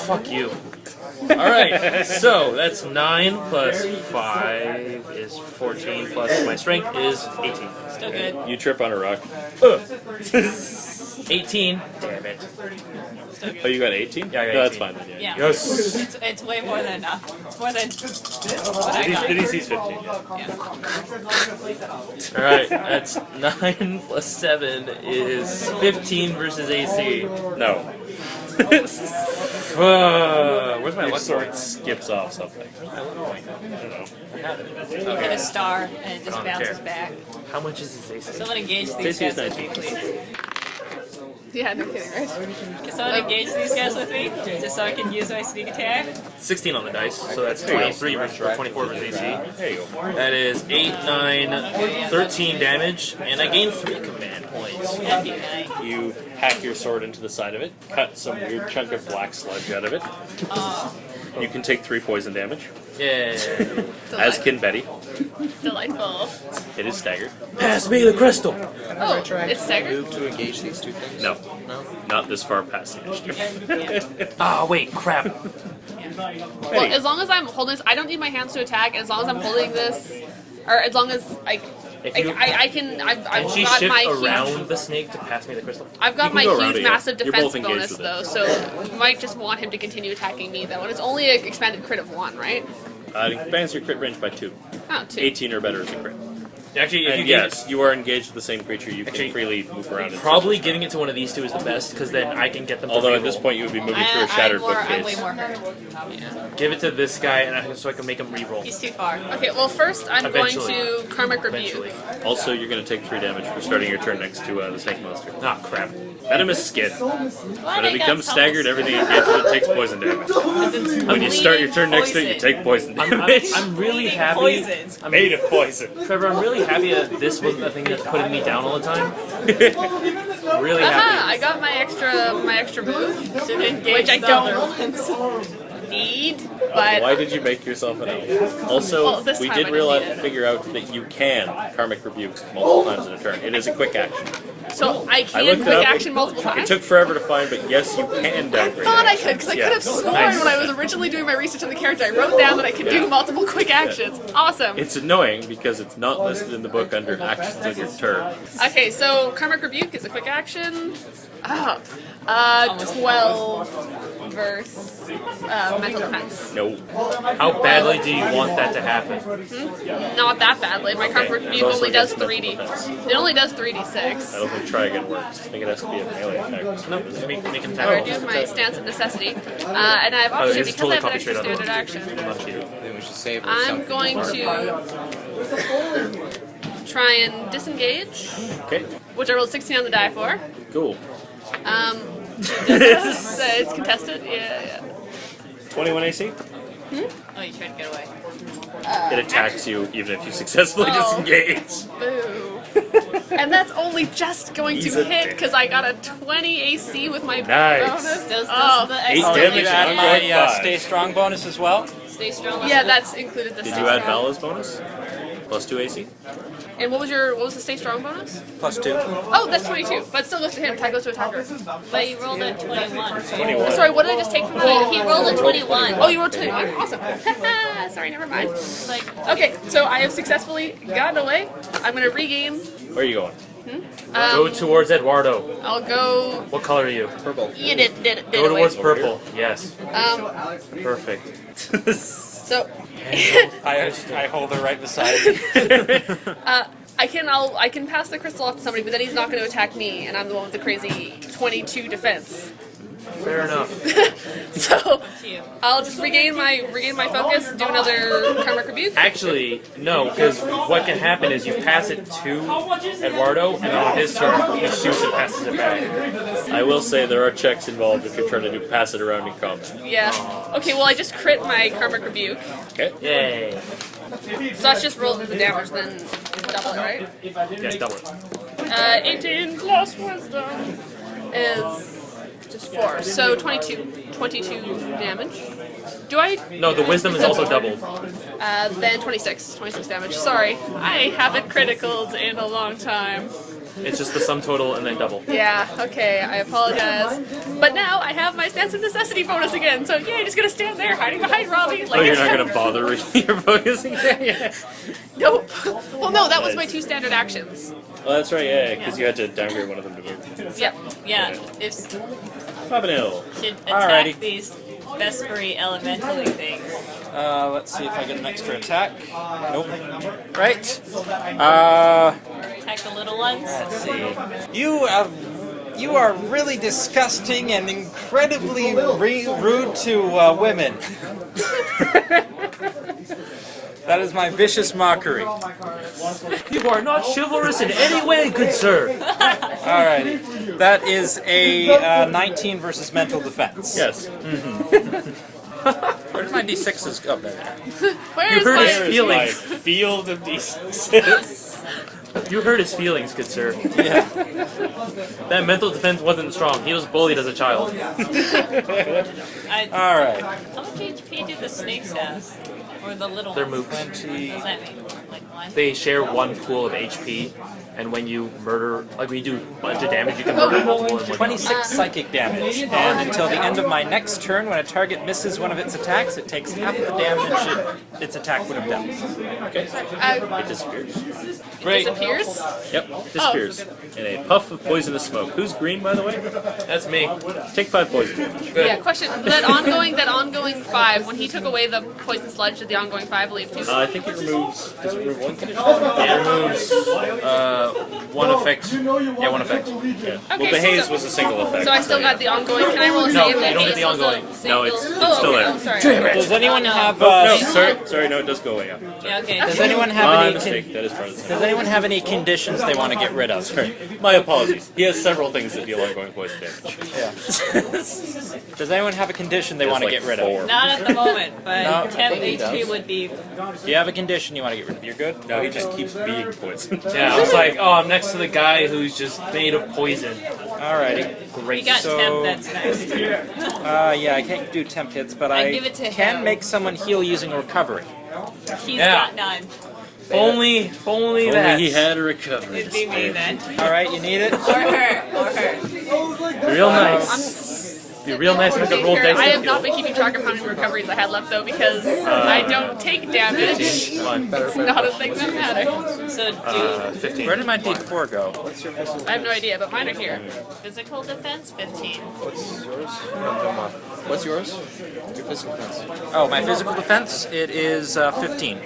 Fuck you. Alright, so that's 9 plus 5 is 14 plus my strength is 18. Still good. You trip on a rock. 18. Damn it. Oh, you got 18? Yeah, I got No, that's 18. fine then. Yeah. Yeah. Yes. It's way more than enough. It's more than what I got. The DC's 15. Yeah. Alright, that's 9 plus 7 is 15 versus AC. No. Where's my Your luck sword point? skips off something. I don't know. I don't know. Hit a star and it just On a bounces chair. back. How much is his AC? Someone engage these Stacey is guys with me, 19. please. Yeah, no kidding, right? Can someone engage these guys with me? Just so I can use my sneak attack? 16 on the dice, so that's There you go. 23 versus or 24 versus AC. There you go. That is 8, 9, 13 damage, and I gain 3 command points. That'd be nice. You hack your sword into the side of it, cut some weird chunk of black sludge out of it. You can take 3 poison damage, Yeah. as can Betty. Delightful. It is staggered. Pass me the crystal! Oh, Try it's staggered? move to engage these two things? No, No? not this far past the initiative. Ah, wait, crap. Well, as long as I'm holding this, I don't need my hands to attack. As long as I'm holding this, or as long as like, If you- I can. I've Can she got shift my around huge. the snake to pass me the crystal? I've got You my can go around huge, it, yeah. massive You're defense both engaged bonus with it. though, so you might just want him to continue attacking me. That one. It's only an expanded crit of 1, right? It expands your crit range by 2. Oh, 2. 18 or better is a crit. Actually, if And you yes, you are engaged with the same creature. You can freely move around. probably giving it to one of these two is the best, because then I can get them to Although at reroll. this point you would be moving through a shattered I'm way bookcase. more hurt. Give it to this guy, and so I can make him reroll. He's too far. Okay, well first I'm Eventually. going to Karmic Eventually. Rebuke. Also, you're going to take 3 damage for starting your turn next to the snake monster. Ah, crap. Venomous skin. Glad When it becomes staggered, everything engaged with it takes poison damage. When you start your turn next to it, you take poison damage. I'm really happy. Poison. Made of poison. Trevor, I'm really happy that this wasn't the thing that's putting me down all the time. Really Aha! happy. I got my extra move, Should engage which I the other don't ones. need, but Why did you make yourself an elf? Also, Well, this we time did I didn't need it. figure out that you can Karmic Rebuke multiple times in a turn. It is a quick action. so I I can looked it quick up. action multiple It times. took forever to find, but yes, you can downgrade. Thought I could, because I Yeah. could have sworn Nice. when I was originally doing my research on the character, I wrote down that I could Yeah. do multiple quick actions. Awesome. It's annoying because it's not listed in the book under actions of your turn. Okay, so Karmic Rebuke is a quick action. 12 verse mental defense. No. How badly do you want that to happen? Not that badly. My Karmic It's Rebuke also only does against 3d. mental defense. It only does I 3d6. don't think try again works. I think it has to be a melee attack. No, make him I'm tackle. going to do my Stance of Necessity. And I have Oh, option it's because totally I have an copy extra straight out of standard action. I'm not cheating. Then we should save I'm something. going to try and disengage, Okay, which I rolled 16 on the die for. cool. It's contested. Yeah. 21 AC. Oh, you tried to get away. It attacks you even if you successfully Oh. disengage. Boo. And that's only just going He's to a hit dick. because I got a 20 AC with my Nice. bonus. Does Oh. the Eight extra damage Did you add on my 0.5. stay strong bonus as well? stay strong? Yeah, that's included. The Did stay you add strong. Vala's bonus? Plus 2 AC? And what was the stay strong bonus? +2. Oh, that's 22. But it still goes to him. Attack goes to attacker. But you rolled a 21. 21. Sorry, what did I just take from that? He rolled a 21. Oh, you rolled 21. Awesome. Sorry, never mind. Like, Okay, so I have successfully gotten away. I'm gonna regain. Where are you going? Go towards Eduardo. I'll go. What color are you? Purple. You did Go away. towards purple. Yes. Perfect. So I hold her right beside me. I can pass the crystal off to somebody, but then he's not going to attack me, and I'm the one with the crazy 22 defense. Fair enough. So you. I'll just regain my focus, do another Karmic Rebuke. Actually, no, because what can happen is you pass it to Eduardo, and then on his turn, he shoots and passes it back. I will say there are checks involved if you're trying to pass it around in combat. Yeah. Okay, well I just crit my Karmic Rebuke, Okay? Yay. so that's just roll the damage, then double it, right? Yes, double it. 18 plus Wisdom is just 4, so 22 damage. Do I? No, the wisdom is also doubled. Then 26 damage. Sorry, I haven't criticaled in a long time. It's just the sum total and then double. Yeah, okay, I apologize. But now I have my Stance of Necessity bonus again, so yeah, just gonna stand there hiding behind Robbie. Like Oh, you're not going to bother reading your focusing? Nope. Well, no, that was my 2 standard actions. Oh, that's right, yeah, because you had to downgrade one of them to move. Yep. Yeah, if Pavanil. should Alrighty. attack these Vespery elementally things. Let's see if I get an extra attack. Nope. Right. Attack the little ones. Let's see. You are really disgusting and incredibly rude to women. That is my vicious mockery. You are not chivalrous in any way, good sir. Alrighty. That is a 19 versus mental defense. Yes. Where did my d6s go? There. Where is heard my... his There is feelings. my field of d6s. You hurt his feelings, good sir. Yeah. That mental defense wasn't strong. He was bullied as a child. Alright. How much HP do the snakes have? Or the little They're ones? moved. What does that mean? Like one? They share one pool of HP, and when you murder, like when you do a bunch of damage, you can murder multiple in one. 26 psychic damage, and until the end of my next turn, when a target misses one of its attacks, it takes half the damage its attack would have done. Okay. I It disappears. disappears? Yep, disappears. In a puff of poisonous smoke. Who's green, by the way? That's me. Take 5 poison damage. Good. Yeah, question. That ongoing 5, when he took away the poison sludge, did the ongoing 5 leave too? I think it removes. Does it remove one condition? It removes one effect. Yeah, one effect. Yeah. Okay, Well, the haze was a single effect. So I still got the ongoing. Can I roll a No, save? you then? don't get the ongoing. No, it's Oh, still okay. there. I'm sorry. Does anyone have? No, sorry, no, it does go away. Yeah. Yeah, okay. Does anyone My have any? mistake. That is part of the Does anyone have any conditions they want to get rid of? Sorry. My apologies. He has several things that deal ongoing poison damage. Does anyone have a condition they He has want to like get rid 4. of? Not at the moment, but No. temp HP would be. Do you have a condition you want to get rid of? You're good. No, he just keeps being poisoned. Yeah, I was like, oh, I'm next to the guy who's just made of poison. Alrighty. We Great. got So- temp that's nice. Yeah, I can't do temp hits, but I'd I give it to can him. make someone heal using recovery. He's Yeah. got none. Only that. Only he had a recovery. It'd be me then. Alright, you need it? Or her. Or her. Real nice. Be real nice if I could roll dice. I have to not kill. been keeping track of how many recoveries I had left though because I don't take damage. It's One. not a thing that matters. So do 15. Where did my D4 go? I have no idea, but mine are here. physical defense 15. What's yours? Your physical defense. Oh, my physical defense? It is 15.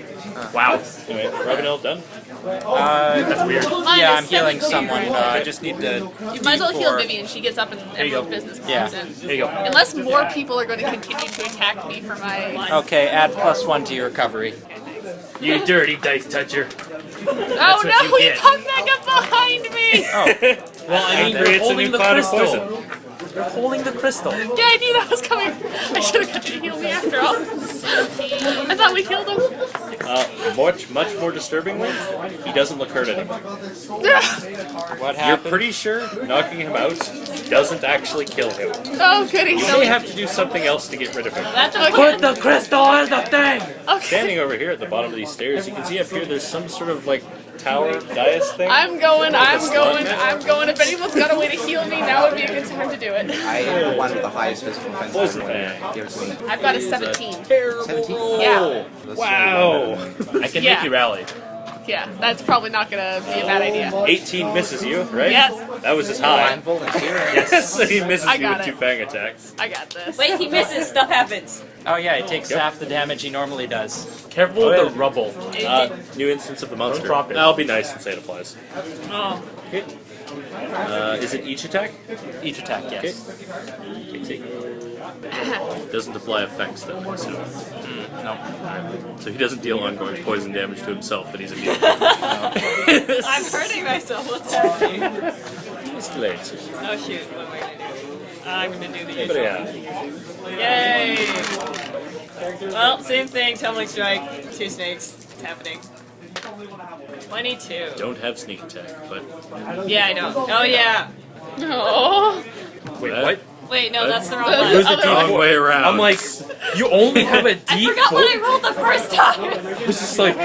Wow. Anyway, Ravenel done. That's weird. Mine Yeah, is I'm healing 17. someone. I just need to. You might as well heal D4. Vivian. She gets up and you go. everyone's business comes Yeah. in. There you go. Unless more people are going to continue to attack me for my. Okay, add +1 to your recovery. You dirty dice toucher. Oh what no! you He get. popped back up behind me. Oh, Well, I mean, Creates you're a holding new the cloud of crystal. poison. You're holding the crystal. Yeah, I knew that was coming. I should have got you to heal me after all. I thought we killed him. Much more disturbingly, he doesn't look hurt anymore. what You're happened? pretty sure knocking him out doesn't actually kill him. Oh goody. You So may have to do something else to get rid of him. That's a Put the crystal in the thing. okay. Standing over here at the bottom of these stairs, you can see up here there's some sort of like tower dais thing. I'm going. If anyone's got a way to heal me, now would be a good time to do it. I am the one with the highest physical defense. Poison everyone fan. gives me. I've got a 17. Terrible 17? roll. Yeah. Wow. I can Yeah. make you rally. Yeah, that's probably not gonna be a bad idea. 18 misses you, right? Yes. That was his high. I'm volunteering. Yes, so he misses I you got with it. 2 fang attacks. I got this. Wait, he misses. Stuff happens. Oh yeah, he takes Yep. half the damage he normally does. Careful Oh, with yeah. the rubble. New instance of the monster. drop it. I'll be nice and say it applies. Oh. Okay. Is it each attack? Each attack, yes. Okay. Doesn't apply effects though, I assume. No. So he doesn't deal ongoing poison damage to himself that he's immune. I'm hurting myself. What's happening? Escalate. Oh shoot. What am I gonna do? I'm gonna do the But usual. yeah. Yay! Well, same thing. Tumbling strike. 2 snakes. It's happening. 22. Don't have sneak attack, but Yeah, I know. Oh yeah. Oh. Wait, That- what? Wait, no, that's the wrong Where's one. the wrong way around. I'm like, you only have a I forgot what I D4? rolled the first time. It's just like,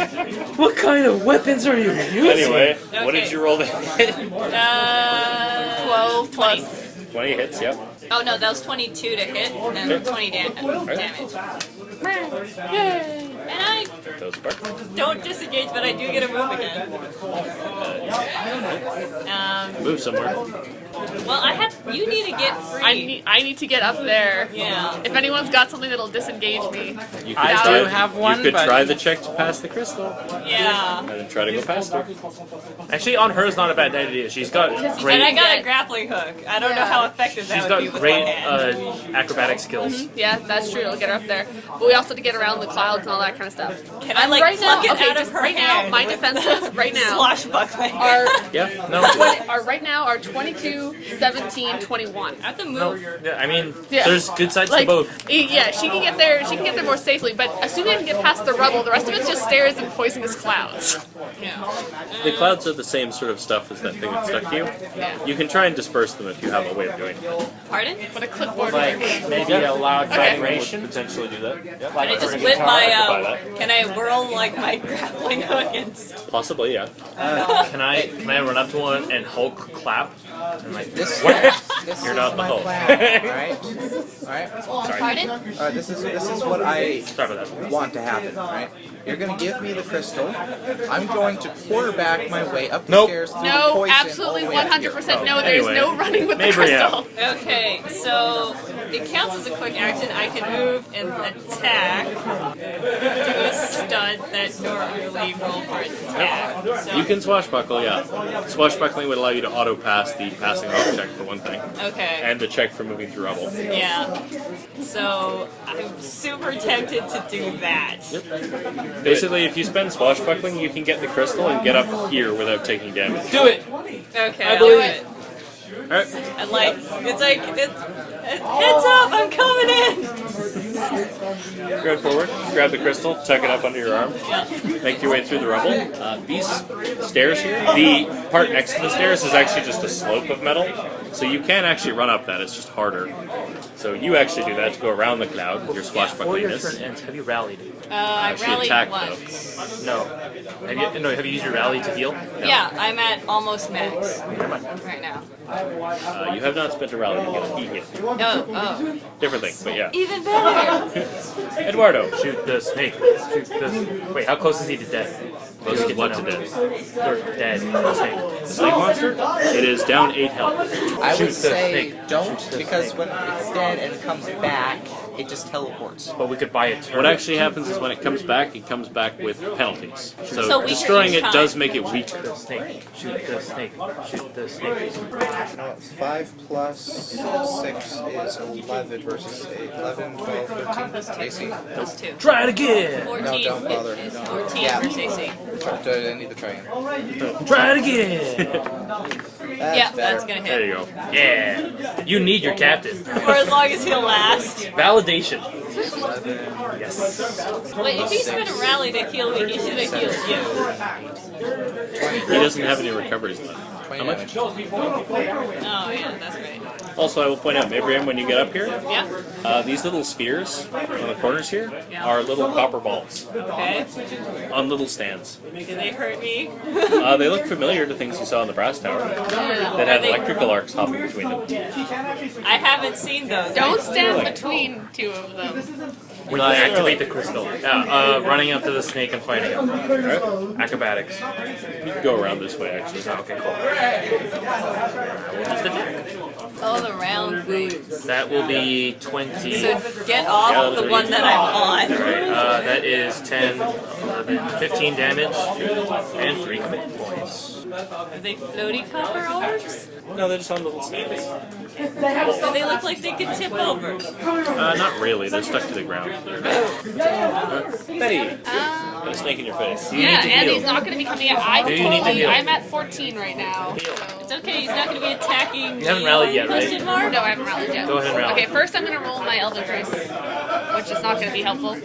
what kind of weapons are you using? Anyway, what Okay. did you roll to hit? 12 20. 20 hits, yep. Oh no, that was 22 to hit and 20 damage. Yay. And I Those sparks. don't disengage, but I do get a move again. Move somewhere. Well, you need to get free. I need to get up there. Yeah. If anyone's got something that'll disengage me. You I Now- do have one, You could but try the check to pass the crystal, Yeah. and then try to go past her. Actually, on her is not a bad idea. She's got And I great, got a grappling hook. I don't know how effective that she's would got be with great one hand. acrobatic skills. Yeah, that's true. It'll get her up there. But we also have to get around the clouds and all that kind of stuff. Can I like right now, pluck it okay, out just of her right now, hand my with defenses right now swashbuckling? are Yeah. No. right now are 22, 17, 21. I have to No. move. Yeah, I mean, Yeah. there's good sides to Like, both. yeah, she can get there. She can get there more safely. But assuming I can get past the rubble, the rest of it's just stairs and poisonous clouds. Yeah. The clouds are the same sort of stuff as that thing that stuck to you. Yeah. You can try and disperse them if you have a way of doing it. Pardon? But a clipboard. like maybe a loud Okay. vibration. Potentially do that. Can I just for a whip guitar, my, I could buy that. can I whirl like my grappling hook and Possibly, yeah. Can I run up to one and Hulk clap? And like, This You're is not the my Hulk. plan. Alright? Pardon? This is what I Sorry about that. want to happen, right? You're gonna give me the crystal. I'm going to quarterback my way up the Nope. stairs through the No, poison absolutely all the way up here. 100% no. There's Anyway, no running with the maybe, yeah. crystal. Okay, so it counts as a quick action. I can move and attack. Do a stunt that normally roll for attack. So, You can swashbuckle, yeah. Swashbuckling would allow you to auto pass the passing off check for one thing, okay. and the check for moving through rubble. Yeah. So I'm super tempted to do that. Basically, if you spend swashbuckling, you can get the crystal and get up here without taking damage. Do it! Okay, I I'll believe do it. Alright. And like, it's like, heads up, I'm coming in! Go forward, grab the crystal, tuck it up under your arm, Yeah. make your way through the rubble. These stairs here, the part next to the stairs is actually just a slope of metal, so you can actually run up that, it's just harder. So you actually do that to go around the cloud with your Before your turn swashbucklingness. ends, have you rallied? I She rallied attacked, once. No. Have you used your rally to heal? Yeah, I'm at almost max right now. You have not spent a rally to get a hit. Oh. Different thing, but yeah. Even better! Eduardo. Shoot the snake. Shoot the... Wait, how close is he to death? Close to what to death? Or dead. The snake. The snake monster? It is down 8 health. I Shoot would the say snake. don't, Shoot the because snake. when it's dead and it comes back, it just teleports. But we could buy a turn. What actually happens is when it comes back with penalties. So So we destroying can it use does time. make it Shoot weaker. the snake. Shoot the snake. Shoot the snake. No, 5 plus 6 is 11 versus 8. 11, 12, 13. AC. Plus 2. Try it again! 14 No, don't bother. is 14 Yeah. versus AC. Do I need to try again? Try it again! Yeah, better. that's gonna There hit. you go. Yeah! You need your captain. For as long as he'll last. Validation. 11. Yes. Wait, if he spent a rally to heal me, he should have healed you. He doesn't have any recoveries left. 20 much? damage. Oh, yeah, that's right. Also, I will point out, Mabriam, when you get up here, Yeah? these little spheres on the corners here Yeah. are little copper balls Okay. on little stands. Do they hurt me? They look familiar to things you saw in the brass tower that had electrical arcs hopping between them. I haven't seen those. Don't stand between two of them. We can activate the crystal. Yeah, running up to the snake and fighting him. Alright? Acrobatics. You can go around this way, actually. Okay, cool. We'll just attack. Oh, the round things. That will be 20. So get off the one that I'm on. Alright, that is 10, 11, 15 damage, and 3 commit points. Are they floaty copper orbs? No, they're just on little stands. So they look like they could tip over. Not really, they're stuck to the ground. Betty! Got a snake in your face. Yeah, to and heal. he's not going to be coming out. I Do you need to totally, heal? I'm at 14 right now. So. It's okay, he's not going to be attacking. You haven't rallied yet, right? Question mark? No, I haven't rallied yet. Go ahead and rally. Okay, first I'm going to roll my Elder Grace, which is not going to be helpful.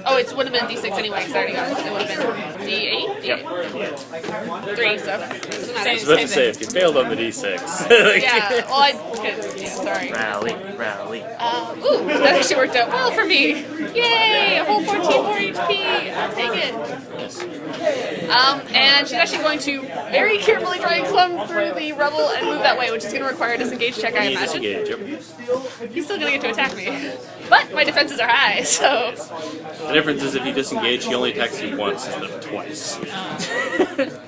Oh, it would have been D6 anyway, because I already got it. It would have been D8? Yep. D8. 3, so it doesn't matter. I was about to say, if you failed on the d6. Yeah, well, I could, yeah, sorry. Rally, rally. Ooh, that actually worked out well for me. Yay, a whole 14 more HP. I'll take it. And she's actually going to very carefully try and come through the rubble and move that way, which is going to require a disengage check, I You imagine. disengage, yep. He's still going to get to attack me. But my defenses are high, so... The difference is if you disengage, he only attacks you once instead of twice.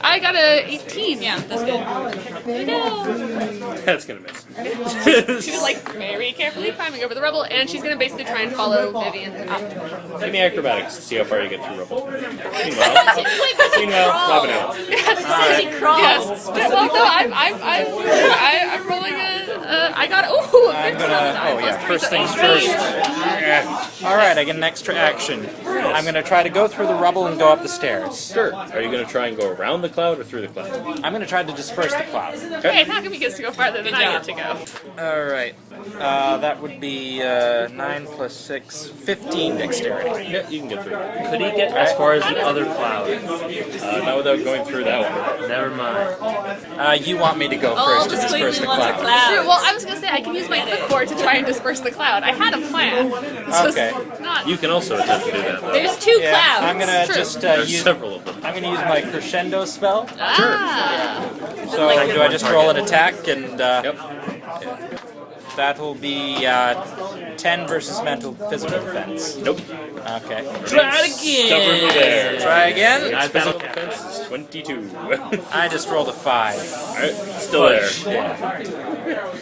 I got a 18. Yeah, that's good. No. That's gonna miss. She's like very carefully climbing over the rubble, and she's going to basically try and follow Vivian up. Give me acrobatics to see how far you get through rubble. Meanwhile, Robin out. Yes, He crawls. yes. Well, no, I'm rolling I got, ooh, a 15 on the die. Oh yeah, Plus first 3, things so first. 18. Alright, I get an extra action. I'm gonna try to go through the rubble and go up the stairs. Sure. Are you gonna try and go around the cloud or through the cloud? I'm gonna try to disperse the cloud. Okay, it's not going to be gets to go farther than I get to go. Alright. That would be 9 plus 6, 15 dexterity. Yeah, you can get through. Could he get as far as the other cloud? Not without going through that one. Never mind. You want me to go Oh, first to the disperse squiggly the ones are cloud. clouds. Sure, well, I was going to say I can use my clipboard to try and disperse the cloud. I had a plan. This was Okay. not... You can also attempt to do that, though. There's two Yeah, clouds. I'm gonna True. just There's use. several of them. I'm gonna use my crescendo spell. Ah. So do I just roll an attack and? Yep. that will be 10 versus mental physical defense. Nope. Okay. Try it again. Stubbornly there. Try again. Nice Physical battle. defense is 22. I just rolled a 5. Alright, still there.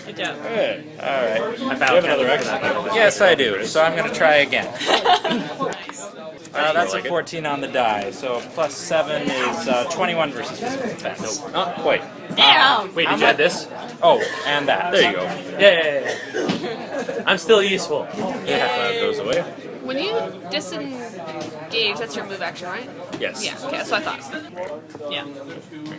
Good job. Alright. Alright. I You have found another Captain action. for that. Yes, I do. So I'm going to try again. Nice. That's a like it. 14 on the die. So plus 7 is 21 versus physical defense. Not quite. Damn! Wait, did you add this? Oh, and that. There you go. Yeah. I'm still useful. Cloud goes away. When you disengage, that's your move action, right? Yes. Yeah, okay, that's what I thought. Yeah.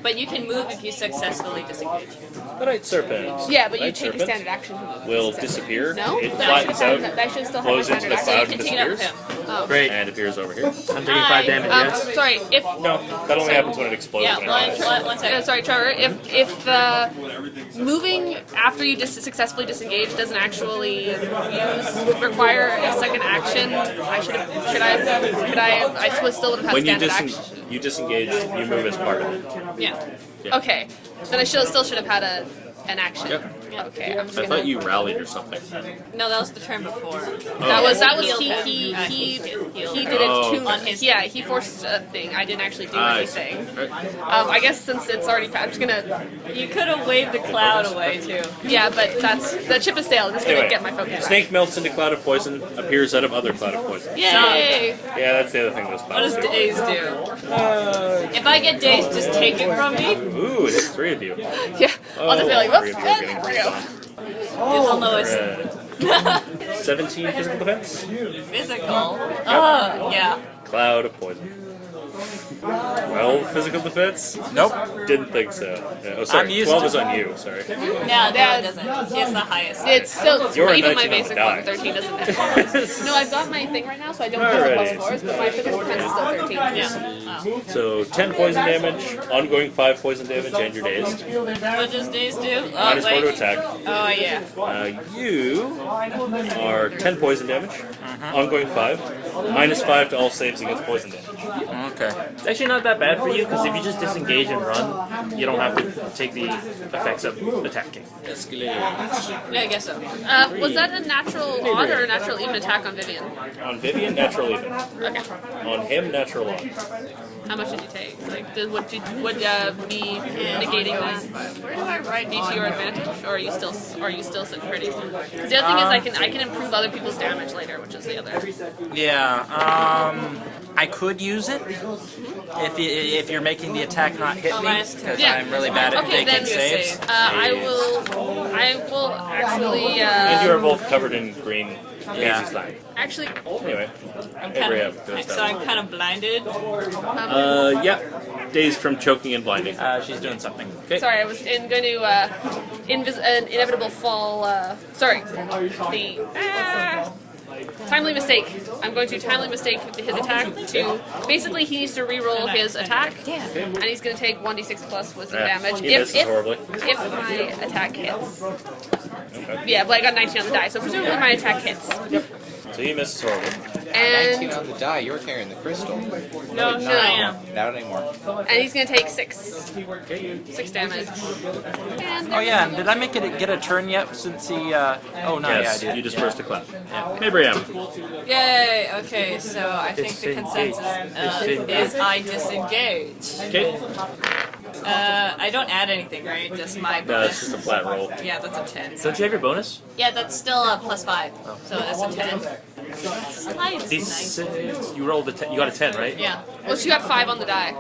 But you can move if you successfully disengage. The Night Serpent. Yeah, but you Night take a Serpent standard action to move. will disappear. No? It That flattens should, out, that should still have my flows into standard the action. cloud You and can take it up with disappears. him. Oh. Great. And appears over here. I'm taking 5 damage, yes? Sorry, if No, that only happens when it explodes. Yeah, when it dies. one second. sorry, Trevor. If moving after you successfully disengage doesn't actually require a second action, I still would have had When you, standard action. you disengage, you move as part of it. Yeah. Yeah. Okay, then I still should have had an action. Yep. Okay, I'm just I gonna. thought you rallied or something. No, that was the turn before. That was Healed he him. he he Healed he him. did it Oh, to on his- yeah he forced a thing. I didn't actually do I see. anything. Alright. I guess since it's already I'm just gonna You could have waved the cloud away too. yeah, but the chip is stale. I'm just gonna Anyway, get my focus back. Snake melts into cloud of poison, appears out of other cloud of poison. Yay! Yeah, that's the other thing those What clouds does do. Daze do? If I get Daze, just take it from me. Ooh, it's 3 of you. Yeah, I'll just be like, Three whoops, of you are getting there we breathed go. on. You'll know it's 17 physical defense. physical. Oh, yeah. Cloud of poison. 12 physical defense? Nope. Didn't think so. Yeah, oh, sorry. I'm used 12 to- is on you, sorry. No, it doesn't. She has the highest. It's still You're a even my 19 on the basic die. one 13 doesn't have. No, I've got my thing right now, so I don't have the Alrighty. plus 4s, but my physical defense is still 13. Yeah. Oh. So 10 poison damage, ongoing 5 poison damage, and you're dazed. What does Daze do? Oh, Minus 4 to wait. attack. Oh, yeah. You are 10 poison damage, ongoing 5, minus 5 to all saves against poison damage. Okay. It's actually not that bad for you, because if you just disengage and run, you don't have to take the effects of attacking. Yeah, I guess so. Was that a natural odd or a natural even attack on Vivian? On Vivian, natural even. Okay. On him, natural on. How much did you take? Like, would be negating that? Where do I write be to your advantage, or are you still sitting pretty? Because the other thing is I can improve other people's damage later, which is the other. Yeah. I could use it if you're making the attack not hit me, minus 2. because Yeah. I'm really bad at Okay, making then saves. I will actually. And you are both covered in green Yeah. hazy slime. Actually, Anyway, I'm every kind up goes of, so down. I'm kind of blinded. Yeah. Dazed from choking and blinding. She's doing something. Okay. sorry, I was going to an inevitable fall. Sorry, the timely mistake. I'm going to timely mistake his attack to basically he needs to re-roll his attack, and he's going to take 1d6 plus wisdom Yeah, damage he misses horribly. if my attack hits. Yeah, but I got 19 on the die, so presumably my attack hits. So he misses horribly. 19 And on the die, you're carrying the crystal. No, I am. Not anymore. and he's going to take 6 damage. And Oh yeah, and did I make it get a turn yet since he? Oh no, Yes, yeah, I you did. dispersed a cloud. Mabriam. Yay! Okay, so I think the consensus is I disengage. Okay. I don't add anything, right? Just my No, it's bonus. just a flat roll. Yeah, that's a 10. Don't you have your bonus? Yeah, that's still a +5. So that's a 10. Slightly nice. You rolled you got a 10, right? Yeah. well, she got 5 on the die.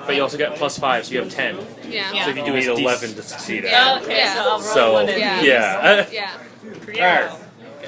But you also got +5, so you have 10. Yeah. Yeah. So if you You do need a 11 to succeed Yeah. at. Okay, so I'll roll So, one in. Yeah. yeah. Yeah. Alright.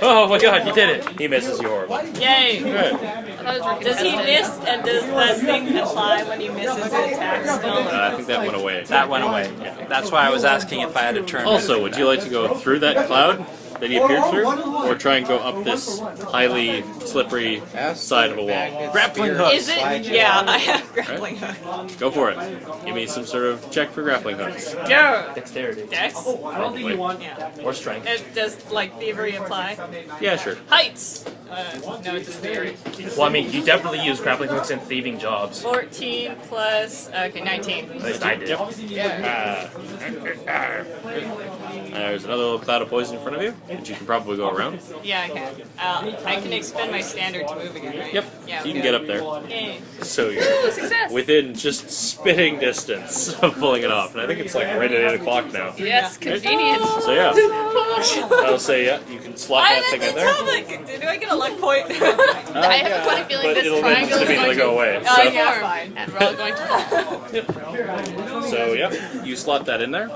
Oh my god, you did it! He misses you horribly. Yay! Good. I thought it was working Does he tested. miss, and does that thing apply when he misses the attack still? I think that went away. That went away. That's why I was asking if I had a turn. Also, would you like to go through that cloud that he appeared through, or try and go up this highly slippery side of a wall? Grappling hook. Is it? Yeah, I have grappling hook. Go for it. Give me some sort of check for grappling hooks. Go! Dexterity. Dex? Probably. Yeah. Or strength. It does, like, thievery apply? Yeah, sure. Heights! No, it's just theory. Well, I mean, you definitely use grappling hooks in thieving jobs. 14 plus, okay, 19. At least I did. Yeah. There's another little cloud of poison in front of you. And you can probably go around. Yeah, I can. I can expend my standard to move again, right? Yep. Yeah. So you can get up there. Yay. So you're Ooh, success. within just spitting distance of pulling it off. And I think it's like right at 8 o'clock now. Yes, convenient. So yeah, I'll say yeah, you can slot that thing in there. Do I get a luck point? I have a funny feeling But this it'll triangle is immediately going go away. to So, yeah, form, fine. and we're all going to fall. so yeah, you slot that in there.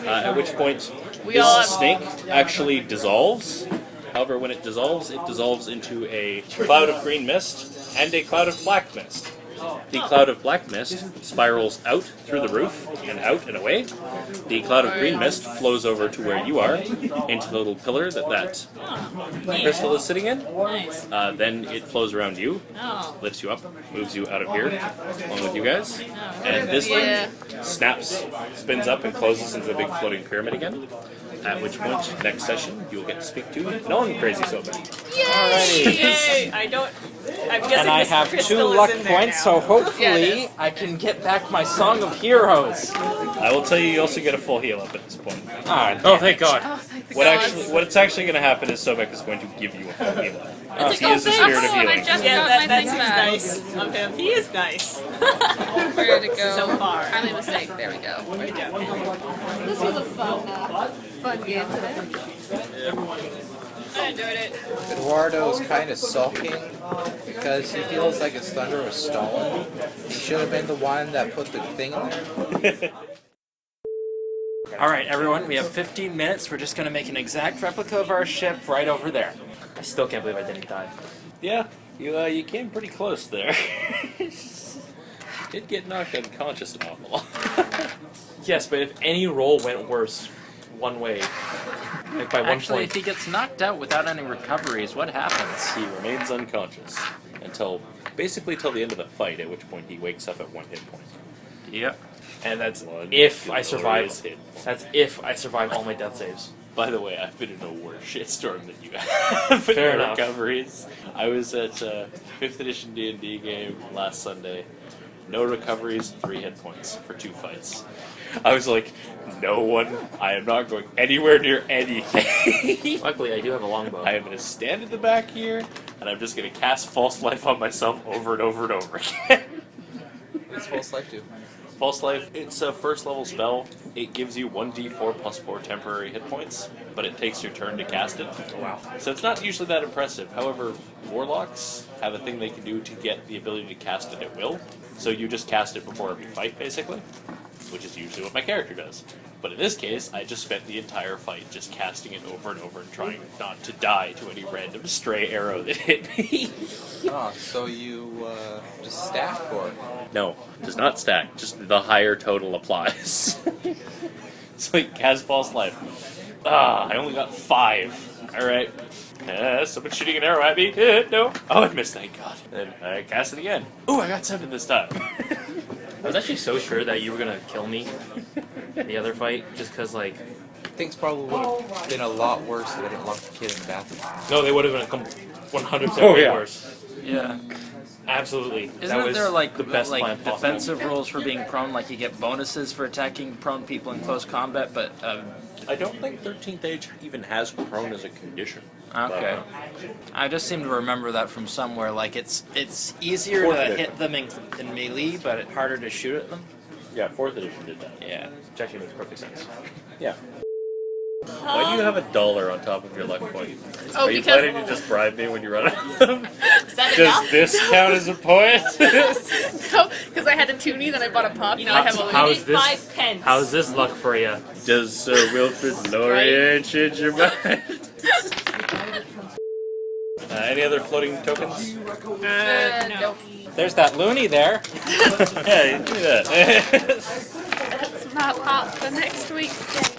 At which point We all this have- snake actually dissolves. However, when it dissolves into a cloud of green mist and a cloud of black mist. The cloud of black mist spirals out through the roof and out and away. The cloud of green mist flows over to where you are, into the little pillar that crystal is sitting in. Nice. Then it flows around you, Oh. lifts you up, moves you out of here, along with you guys. And this Yeah. thing snaps, spins up, and closes into the big floating pyramid again. At which point, next session, you will get to speak to non-crazy Sobek. Yay! I don't. I'm guessing And I this have crystal 2 is luck in there points, now. so hopefully Yeah, I can get back my Song of Heroes. I will tell you, you also get a full heal up at this point. Oh, thank God. Oh, thank the What gods. what's actually going to happen is Sobek is going to give you a full heal up. It's He like, is the oh, spirit of thanks, and I healing. just Yeah, got that my seems thing back. nice of him. He is nice. Where did it go? So far. I made a mistake. There we go. This was a fun game today. I enjoyed it. Eduardo's kind of sulking because he feels like his thunder was stolen. He should have been the one that put the thing in there. All right, everyone, we have 15 minutes. We're just going to make an exact replica of our ship right over there. I still can't believe I didn't die. Yeah, you came pretty close there. Did get knocked unconscious an awful lot. Yes, but if any roll went worse, one way, like by one Actually, if point. he gets knocked out without any recoveries, what happens? He remains unconscious basically till the end of the fight, at which point he wakes up at 1 hit point. Yep. And that's One if I glorious survive. hit point. That's if I survive all my death saves. By the way, I've been in a worse shitstorm than you have. Fair in enough. recoveries. I was at a 5th edition D&D game last Sunday. No recoveries, 3 hit points for 2 fights. I was like, no one, I am not going anywhere near anything. Luckily, I do have a longbow. I am going to stand in the back here, and I'm just going to cast False Life on myself over and over and over again. What does False Life do? False Life, it's a first level spell. It gives you 1d4 plus 4 temporary hit points, but it takes your turn to cast it. Wow. So it's not usually that impressive. However, warlocks have a thing they can do to get the ability to cast it at will. So you just cast it before every fight, basically, which is usually what my character does. But in this case, I just spent the entire fight just casting it over and over and trying not to die to any random stray arrow that hit me. Oh, so you just stack or? No, does not stack. Just the higher total applies. So you cast False Life. I only got 5. Alright. Someone's shooting an arrow at me. No. Oh, I missed, thank God. Then I cast it again. Ooh, I got 7 this time. I was actually so sure that you were gonna kill me the other fight, just because, like, Things probably would have been a lot worse if they didn't lock the kid in the bathroom. no, they would have been 100% Oh, way yeah. worse. Yeah. Absolutely. Isn't that was there like the best plan possible. defensive rules for being prone? Like you get bonuses for attacking prone people in close combat, but I don't think 13th Age even has prone as a condition. okay. I just seem to remember that from somewhere. Like it's easier Fourth to edition. hit them in melee, but it's harder to shoot at them. Yeah, 4th edition did that. Yeah. Which actually makes perfect sense. Yeah. Why do you have $1 on top of your luck point? Oh, Are you because- planning to just bribe me when you run out of them? Is that Does enough? this count as a point? No, because I had a toonie, then I bought a pop. You know, I have a how you is need this- 5 pence. How's this luck for you? Does Sir Wilfrid Laurier change your mind? Any other floating tokens? no. There's that loony there. Yeah, you do that. That's not pop for next week's game.